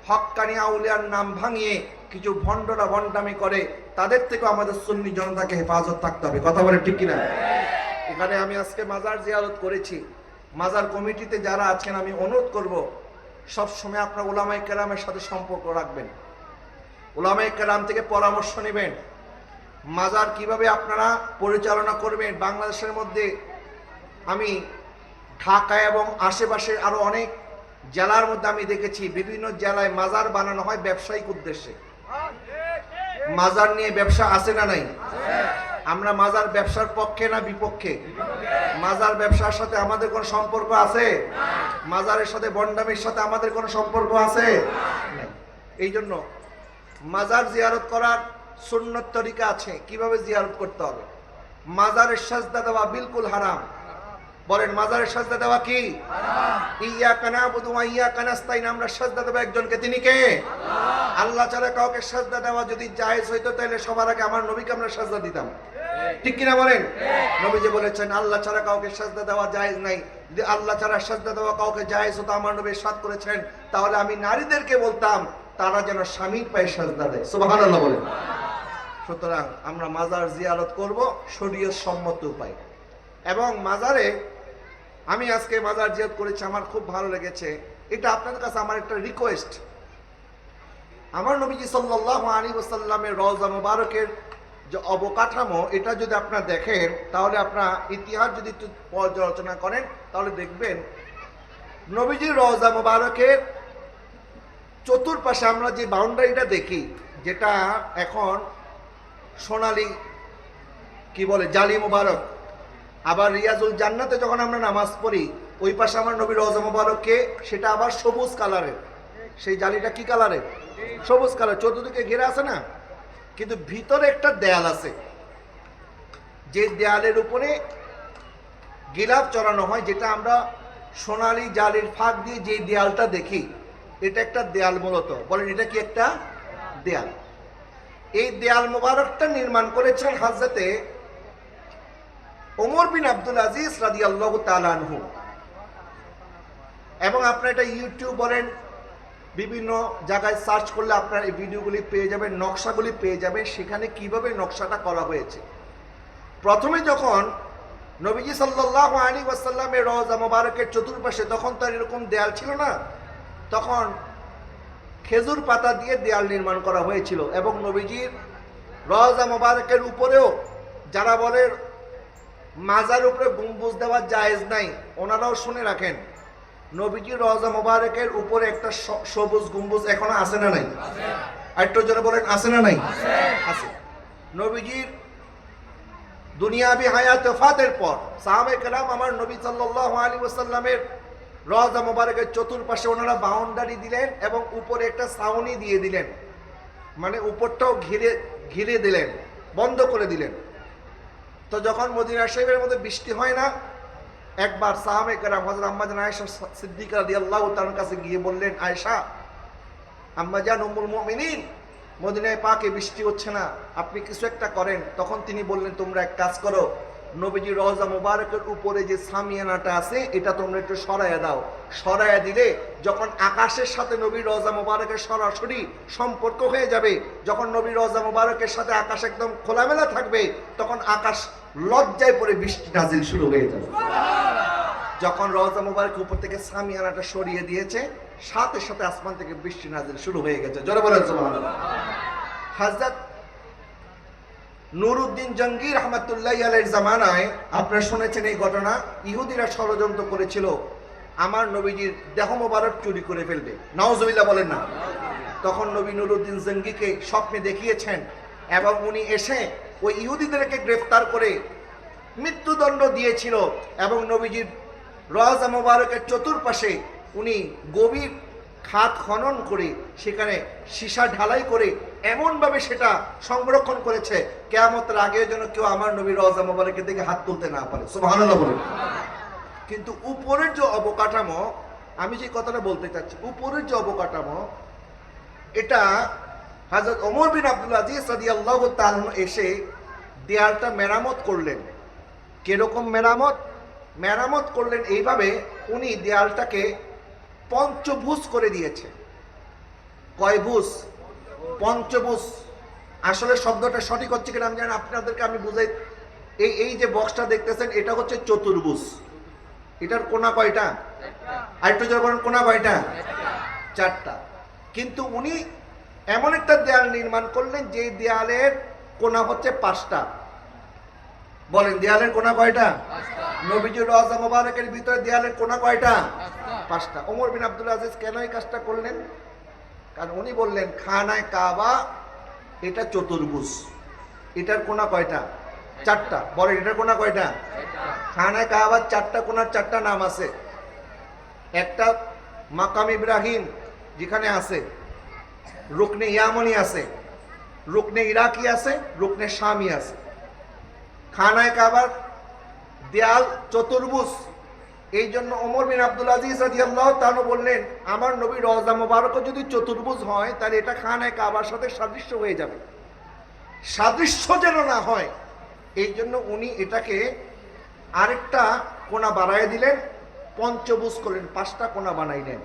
হক্কানি আউলিয়ার নাম ভাঙিয়ে কিছু ভণ্ডরা ভণ্ডামি করে, তাদের থেকে আমাদের সুন্নি জনতাকে হেফাজত থাকতে হবে। কথা বলে ঠিক কিনা? এখানে আমি আজকে মাজার জিয়ারত করেছি, মাজার কমিটিতে যারা আছেন আমি অনুরোধ করব, সবসময় আপনার উলামায়ে কেরামের সাথে সম্পর্ক রাখবেন, উলামায়ে কেরাম থেকে পরামর্শ নেবেন, মাজার কিভাবে আপনারা পরিচালনা করবেন। বাংলাদেশের মধ্যে আমি ঢাকা এবং আশেপাশের আরো অনেক জেলার মধ্যে আমি দেখেছি, বিভিন্ন জেলায় মাজার বানানো হয় ব্যবসায়িক উদ্দেশ্যে। মাজার নিয়ে ব্যবসা আছে না নাই? আমরা মাজার ব্যবসার পক্ষে না বিপক্ষে? মাজার ব্যবসার সাথে আমাদের কোনো সম্পর্ক আছে? মাজারের সাথে ভণ্ডামির সাথে আমাদের কোনো সম্পর্ক আছে? এই জন্য মাজার জিয়ারত করার সুন্নত তরিকা আছে, কিভাবে জিয়ারত করতে হবে। মাজারের সাজদা দেওয়া বিলকুল হারাম। বলেন, মাজারের সাজদা দেওয়া কি হারাম? ইয়্যাকা না'বুদু ওয়া ইয়্যাকা নাস্তাইন, আমরা সাজদা দেব একজনকে, তিনি কে? আল্লাহ ছাড়া কাউকে সাজদা দেওয়া যদি জায়েজ হইতো, তাহলে সবার আগে আমার নবীকে আমরা সাজদা দিতাম। ঠিক কিনা বলেন? নবী যে বলেছেন আল্লাহ ছাড়া কাউকে সাজদা দেওয়া জায়েজ নাই, যদি আল্লাহ ছাড়া সাজদা দেওয়া কাউকে জায়েজ হতো, আমার নবী ইরশাদ করেছেন, তাহলে আমি নারীদেরকে বলতাম তারা যেন স্বামীর পায়ে সাজদা দেয়। সুবহানাল্লাহ বলেন। সুতরাং আমরা মাজার জিয়ারত করব শরীয়ত সম্মত উপায়। এবং মাজারে আমি আজকে মাজার জিয়ারত করেছি, আমার খুব ভালো লেগেছে। এটা আপনাদের কাছে আমার একটা রিকোয়েস্ট। আমার নবীজি সাল্লাল্লাহু আলাইহি ওয়াসাল্লামের রওজা মুবারকের যে অবকাঠামো, এটা যদি আপনারা দেখেন, তাহলে আপনারা ইতিহাস যদি একটু পর্যালোচনা করেন, তাহলে দেখবেন নবীজির রওজা মুবারকের চতুর্পাশে আমরা যে বাউন্ডারিটা দেখি, যেটা এখন সোনালী কি বলে জালি মুবারক, আবার রিয়াজুল জান্নাতে যখন আমরা নামাজ পড়ি, ওই পাশে আমার নবীর রওজা মুবারককে সেটা আবার সবুজ কালারের, সেই জালিটা কি কালারের? সবুজ কালার, চতুর্দিকে ঘেরা আছে না, কিন্তু ভিতরে একটা দেয়াল আছে, যে দেয়ালের উপরে গিলাফ চড়ানো হয়, যেটা আমরা সোনালী জালির ফাঁক দিয়ে যে দেয়ালটা দেখি, এটা একটা দেয়াল। মূলত বলেন এটা কি একটা দেয়াল? এই দেয়াল মুবারকটা নির্মাণ করেছেন হযরতে ওমর বিন আব্দুল আজিজ রাদিয়াল্লাহু তাআলা আনহু। এবং আপনারা এটা ইউটিউব বলেন, বিভিন্ন জায়গায় সার্চ করলে আপনারা এই ভিডিওগুলি পেয়ে যাবেন, নকশাগুলি পেয়ে যাবেন, সেখানে কিভাবে নকশাটা করা হয়েছে। প্রথমে যখন নবীজি সাল্লাল্লাহু আলাইহি ওয়াসাল্লামের রওজা মুবারকের চতুর্পাশে, তখন তো এরকম দেয়াল ছিল না, তখন খেজুর পাতা দিয়ে দেয়াল নির্মাণ করা হয়েছিল। এবং নবীজির রওজা মুবারকের উপরেও যারা বলে মাজার উপরে গম্বুজ দেওয়া জায়েজ নাই, ওনারাও শুনে রাখেন, নবীজির রওজা মুবারকের উপরে একটা সবুজ গম্বুজ এখনো আছে না নাই? আরেকটু জোরে বলেন, আছে না নাই? আছে। নবীজির দুনিয়াবি হায়াত ওফাতের পর সাহাবায়ে কেরাম আমার নবী সাল্লাল্লাহু আলাইহি ওয়াসাল্লামের রওজা মুবারকের চতুর্পাশে ওনারা বাউন্ডারি দিলেন এবং উপরে একটা ছাউনি দিয়ে দিলেন, মানে উপরটাও ঘিরে দিলেন, বন্ধ করে দিলেন। তো যখন মদিনা শরীফের মধ্যে বৃষ্টি হয় না, একবার সাহাবায়ে কেরাম হযরত আম্মা জান আয়েশা সিদ্দিকা রাদিয়াল্লাহু তাআলার কাছে গিয়ে বললেন, আয়েশা, আম্মা জান উম্মুল মুমিনিন, মদিনায় পাকে বৃষ্টি হচ্ছে না, আপনি কিছু একটা করেন। তখন তিনি বললেন, তোমরা এক কাজ করো, নবীজির রওজা মুবারকের উপরে যে সামিয়ানাটা আছে, এটা তোমরা একটু সরাইয়া দাও। সরাইয়া দিলে যখন আকাশের সাথে নবীর রওজা মুবারকের সরাসরি সম্পর্ক হয়ে যাবে, যখন নবীর রওজা মুবারকের সাথে আকাশ একদম খোলামেলা থাকবে, তখন আকাশ লজ্জায় পড়ে বৃষ্টি নাজিল শুরু হয়ে যাবে। যখন রওজা মুবারকের উপর থেকে সামিয়ানাটা সরিয়ে দিয়েছে, সাথে সাথে আসমান থেকে বৃষ্টি নাজিল শুরু হয়ে গেছে। জোরে বলেন সুবহানাল্লাহ। হযরত নুরউদ্দিন জঙ্গি রহমাতুল্লাহি আলাইহির জামানায় আপনারা শুনেছেন এই ঘটনা, ইহুদিরা ষড়যন্ত্র করেছিল আমার নবীজির দেহ মোবারক চুরি করে ফেলবে। নাউজুবিল্লাহ বলেন না। তখন নবী নুরউদ্দিন জঙ্গিকে স্বপ্নে দেখিয়েছেন এবং উনি এসে ওই ইহুদিদেরকে গ্রেফতার করে মৃত্যুদণ্ড দিয়েছিল। এবং নবীজির রওজা মোবারকের চতুর্পাশে উনি গভীর খাত খনন করে সেখানে সীসা ঢালাই করে এমনভাবে সেটা সংরক্ষণ করেছে, কিয়ামতের আগে যেন কেউ আমার নবীর রওজা মুবারকের দিকে হাত তুলতে না পারে। সুবহানাল্লাহ বলেন। কিন্তু উপরের যে অবকাঠামো, আমি যে কথাটা বলতে চাচ্ছি, উপরের যে অবকাঠামো, এটা হযরত ওমর বিন আব্দুল আজিজ রাদিয়াল্লাহু তাআলা এসে দেয়ালটা মেরামত করলেন। কিরকম মেরামত? মেরামত করলেন এইভাবে, উনি দেয়ালটাকে পঞ্চভুজ করে দিয়েছে। কয় ভুজ? পঞ্চভুজ। আসলে শব্দটা সঠিক হচ্ছে কিনা আমি জানি, আপনাদেরকে আমি বুঝাই। এই যে বক্সটা দেখতেছেন, এটা হচ্ছে চতুর্ভুজ। এটার কোনা কয়টা? আরেকটু জোরে বলেন, কোনা কয়টা? চারটা। কিন্তু উনি এমন একটা দেয়াল নির্মাণ করলেন যে দেয়ালের কোনা হচ্ছে পাঁচটা। বলেন, দেয়ালের কোনা কয়টা? নবীজির রওজা মুবারকের ভিতরে দেয়ালের কোনা কয়টা? পাঁচটা। ওমর বিন আব্দুল আজিজ কেন এই কাজটা করলেন? কারণ উনি বললেন, খানায় কাবা এটা চতুর্ভুজ, এটার কোনা কয়টা? চারটা। বলেন, এটার কোনা কয়টা? খানায় কাবার চারটা কোনার চারটা নাম আছে। একটা মাকাম ইব্রাহিম যেখানে আছে, রুকনে ইয়ামনি আছে, রুকনে ইরাকি আছে, রুকনে শামি আছে। খানায় কাবার দেয়াল চতুর্ভুজ, এই জন্য ওমর বিন আব্দুল আজিজ রাদিয়াল্লাহু তাআলা বললেন, আমার নবী রওজা মুবারক যদি চতুর্ভুজ হয়, তাহলে এটা খানায় কাবার সাথে সাদৃশ্য হয়ে যাবে। সাদৃশ্য যেন না হয়, এই জন্য উনি এটাকে আরেকটা কোনা বাড়ায় দিলেন, পঞ্চভুজ করলেন, পাঁচটা কোনা বানাইলেন।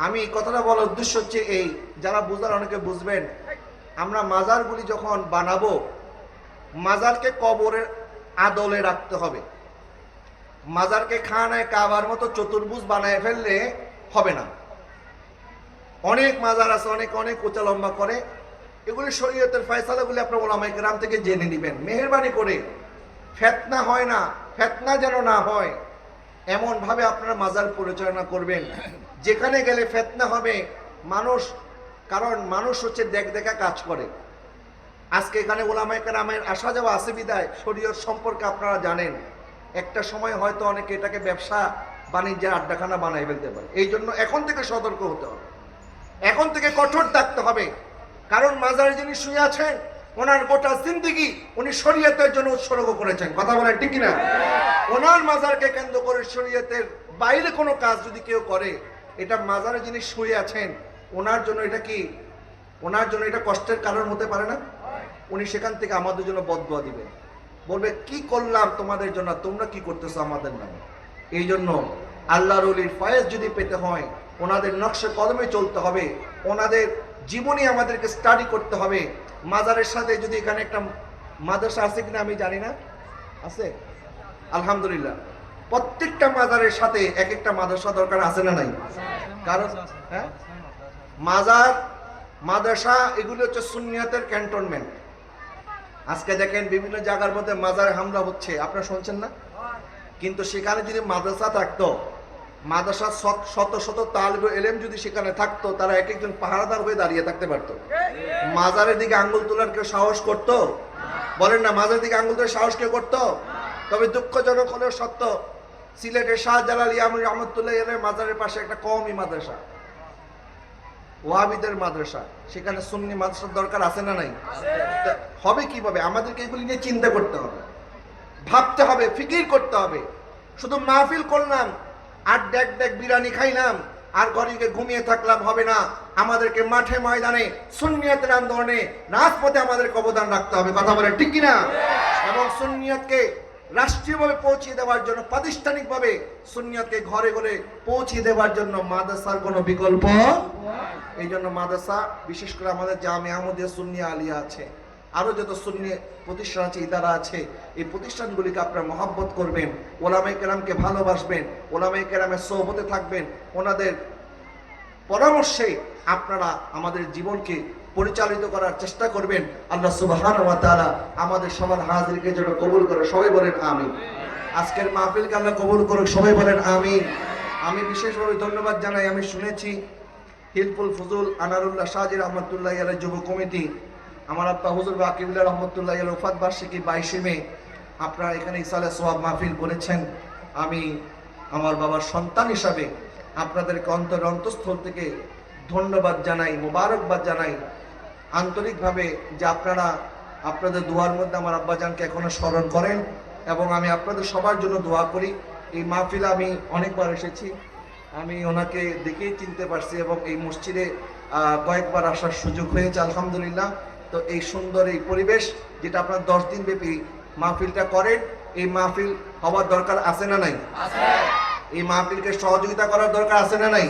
আমি এই কথাটা বলার উদ্দেশ্য হচ্ছে এই, যারা বুঝার অনেকে বুঝবেন, আমরা মাজারগুলি যখন বানাবো, মাজারকে কবরের আদলে রাখতে হবে। মাজারকে খানায় কাবার মতো চতুর্ভুজ বানায় ফেললে হবে না। অনেক মাজার আছে, অনেক অনেক উঁচা লম্বা করে, এগুলি শরীয়তের ফয়সালাগুলি আপনার ওলামায়ে কেরাম থেকে জেনে নেবেন। মেহেরবানি করে ফিতনা হয় না, ফিতনা যেন না হয় এমন ভাবে আপনারা মাজার পরিচালনা করবেন যেখানে গেলে ফিতনা হবে মানুষ, কারণ মানুষ হচ্ছে দেখা কাজ করে। আজকে এখানে ওলামায়ে কেরামের আসা যাওয়া আছে বিদায় শরীয়ত সম্পর্কে আপনারা জানেন। একটা সময় হয়তো অনেকে এটাকে ব্যবসা বাণিজ্যের আড্ডাখানা বানাই ফেলতে পারে। এই জন্য এখন থেকে সতর্ক হতে হবে, এখন থেকে কঠোর থাকতে হবে। কারণ মাজারে যিনি শুয়ে আছেন ওনার গোটা জিন্দেগি উনি শরীয়তের জন্য উৎসর্গ করেছেন। কথা বলেন ঠিক কিনা? ওনার মাজারকে কেন্দ্র করে শরীয়তের বাইরে কোনো কাজ যদি কেউ করে, এটা মাজারে যিনি শুয়ে আছেন ওনার জন্য এটা কি, ওনার জন্য এটা কষ্টের কারণ হতে পারে না? উনি সেখান থেকে আমাদের জন্য বদদুয়া দিবেন, বলবে কি করলাম তোমাদের জন্য, তোমরা কি করতেছো আমাদের নামে। এই জন্য আল্লাহর ওলির ফয়েজ যদি পেতে হয় ওনাদের নকশে কদমে চলতে হবে, ওনাদের জীবনী আমাদেরকে স্টাডি করতে হবে। মাজারের সাথে যদি এখানে একটা মাদ্রাসা আছে কিনা আমি জানি না, আছে আলহামদুলিল্লাহ। প্রত্যেকটা মাজারের সাথে এক একটা মাদ্রাসা দরকার আছে না নাই? কারণ হ্যাঁ মাজার মাদ্রাসা এগুলি হচ্ছে সুন্নিয়তের ক্যান্টনমেন্ট। আজকে দেখেন বিভিন্ন জায়গার মধ্যে মাজারে হামলা হচ্ছে, আপনারা শুনছেন না? কিন্তু সেখানে যদি মাদ্রাসা থাকতো, মাদ্রাসার শত শত তালিবে ইলম যদি সেখানে থাকতো, তারা এক একজন পাহারাদার হয়ে দাঁড়িয়ে থাকতে পারতো। মাজারের দিকে আঙ্গুল তোলার কেউ সাহস করতো? বলেন না, মাজারের দিকে আঙ্গুল তোলার সাহস কেউ করতো? তবে দুঃখজনক হলেও সত্য, সিলেটের শাহজালাল ইয়ামুন রহমতুল্লাহ এর মাজারের পাশে একটা কওমি মাদ্রাসা, ওয়াহাবিদের মাদ্রাসা, সেখানে সুন্নি মাদ্রাসার দরকার আছে না নাই? হবে কিভাবে? আমাদেরকে এগুলি নিয়ে চিন্তা করতে হবে, ভাবতে হবে, ফিকির করতে হবে। শুধু মাহফিল করলাম আর ডেক বিরিয়ানি খাইলাম আর ঘরে গিয়ে ঘুমিয়ে থাকলাম হবে না। আমাদেরকে মাঠে ময়দানে সুন্নিয়তের আন্দোলনে রাজপথে আমাদেরকে অবদান রাখতে হবে। কথা বলেন ঠিক কিনা? এবং সুন্নিয়তকে রাষ্ট্রীয়ভাবে পৌঁছে দেওয়ার জন্য, প্রাতিষ্ঠানিকভাবে সুন্নিয়তকে ঘরে ঘরে পৌঁছে দেওয়ার জন্য মাদ্রাসার কোনো বিকল্প। এই জন্য মাদ্রাসা, বিশেষ করে আমাদের জামিয়া আহমদিয়া সুন্নিয়া আলিয়া আছে, আরো যত সুন্নি প্রতিষ্ঠান আছে, ইদারা আছে, এই প্রতিষ্ঠানগুলিকে আপনারা মহব্বত করবেন, ওলামায়ে কেরামকে ভালোবাসবেন, ওলামায়ে কেরামের সোহবতে থাকবেন, ওনাদের পরামর্শে আপনারা আমাদের জীবনকে পরিচালিত করার চেষ্টা করবেন। আল্লাহ সুবহানাহু ওয়া তাআলা আমাদের সবার হাজিরকে যেন কবুল করে, সবাই বলেন আমিন। আজকের মাহফিলকে আল্লাহ কবুল করুক, সবাই বলেন আমিন। আমি বিশেষভাবে ধন্যবাদ জানাই, আমি শুনেছি হিলফুল ফুজুল আনারুল্লাহ শাহজি রহমতুল্লাহ আলাইহি যুব কমিটি, আমার আব্বা হুজুর বাকিবুল্লাহ রহমতুল্লাহ আলাইহি ওফাত বার্ষিকী 22 মে আপনারা এখানে ইসালে সোয়াব মাহফিল করেছেন। আমি আমার বাবার সন্তান হিসাবে আপনাদেরকে অন্তঃস্থল থেকে ধন্যবাদ জানাই, মোবারকবাদ জানাই আন্তরিকভাবে, যে আপনারা আপনাদের দোয়ার মধ্যে আমার আব্বাজানকে এখনো স্মরণ করেন এবং আমি আপনাদের সবার জন্য দোয়া করি। এই মাহফিলে আমি অনেকবার এসেছি, আমি ওনাকে দেখেই চিনতে পারছি এবং এই মসজিদে কয়েকবার আসার সুযোগ হয়েছে আলহামদুলিল্লাহ। তো এই সুন্দর এই পরিবেশ যেটা আপনার 10 দিন ব্যাপী মাহফিলটা করেন, এই মাহফিল হওয়ার দরকার আছে না নাই? এই মাহফিলকে সহযোগিতা করার দরকার আছে না নাই?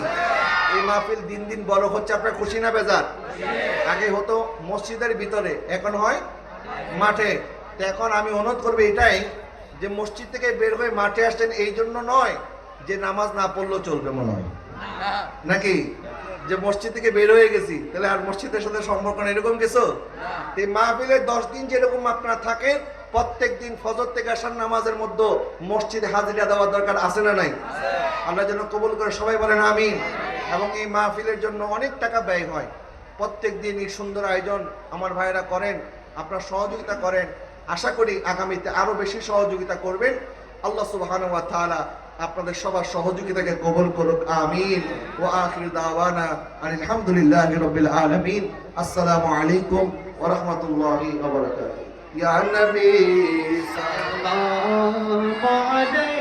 এই মাহফিল দিন দিন বড় হচ্ছে, আপনার খুশি না বেজার? আগে হতো মসজিদের ভিতরে, এখন হয় মাঠে। তো এখন আমি অনুরোধ করবো এটাই, যে মসজিদ থেকে বের হয়ে মাঠে আসছেন এই জন্য নয় যে নামাজ না পড়লেও চলবে মনে হয় নাকি, যে মসজিদ থেকে বের হয়ে গেছি তাহলে আর মসজিদের সাথে সম্পর্ক না, এরকম কিছু। এই মাহফিলের 10 দিন যেরকম আপনারা থাকেন, প্রত্যেক দিন ফজর থেকে আসার নামাজের মধ্যে মসজিদে হাজিরা দেওয়ার দরকার আছে না নাই? আল্লাহ যেন কবুল করে, সবাই বলেন আমিন। এবং এই মাহফিলের জন্য অনেক টাকা ব্যয় হয়, প্রত্যেক দিন এই সুন্দর আয়োজন আমার ভাইয়েরা করেন, আপনারা সহযোগিতা করেন। আশা করি আগামীতে আরো বেশি সহযোগিতা করবেন। আল্লাহ সুবহানাহু ওয়া তাআলা আপনাদের সবার সহযোগিতাকে কবুল করুক, আমিন। ওয়া আখিরু দাওয়ানা আলহামদুলিল্লাহি রাব্বিল আলামিন। আসসালামু আলাইকুম ওয়া রাহমাতুল্লাহি ওয়া বারাকাতুহু। ইয়া নবী সাল্লাল্লাহু আলাইহি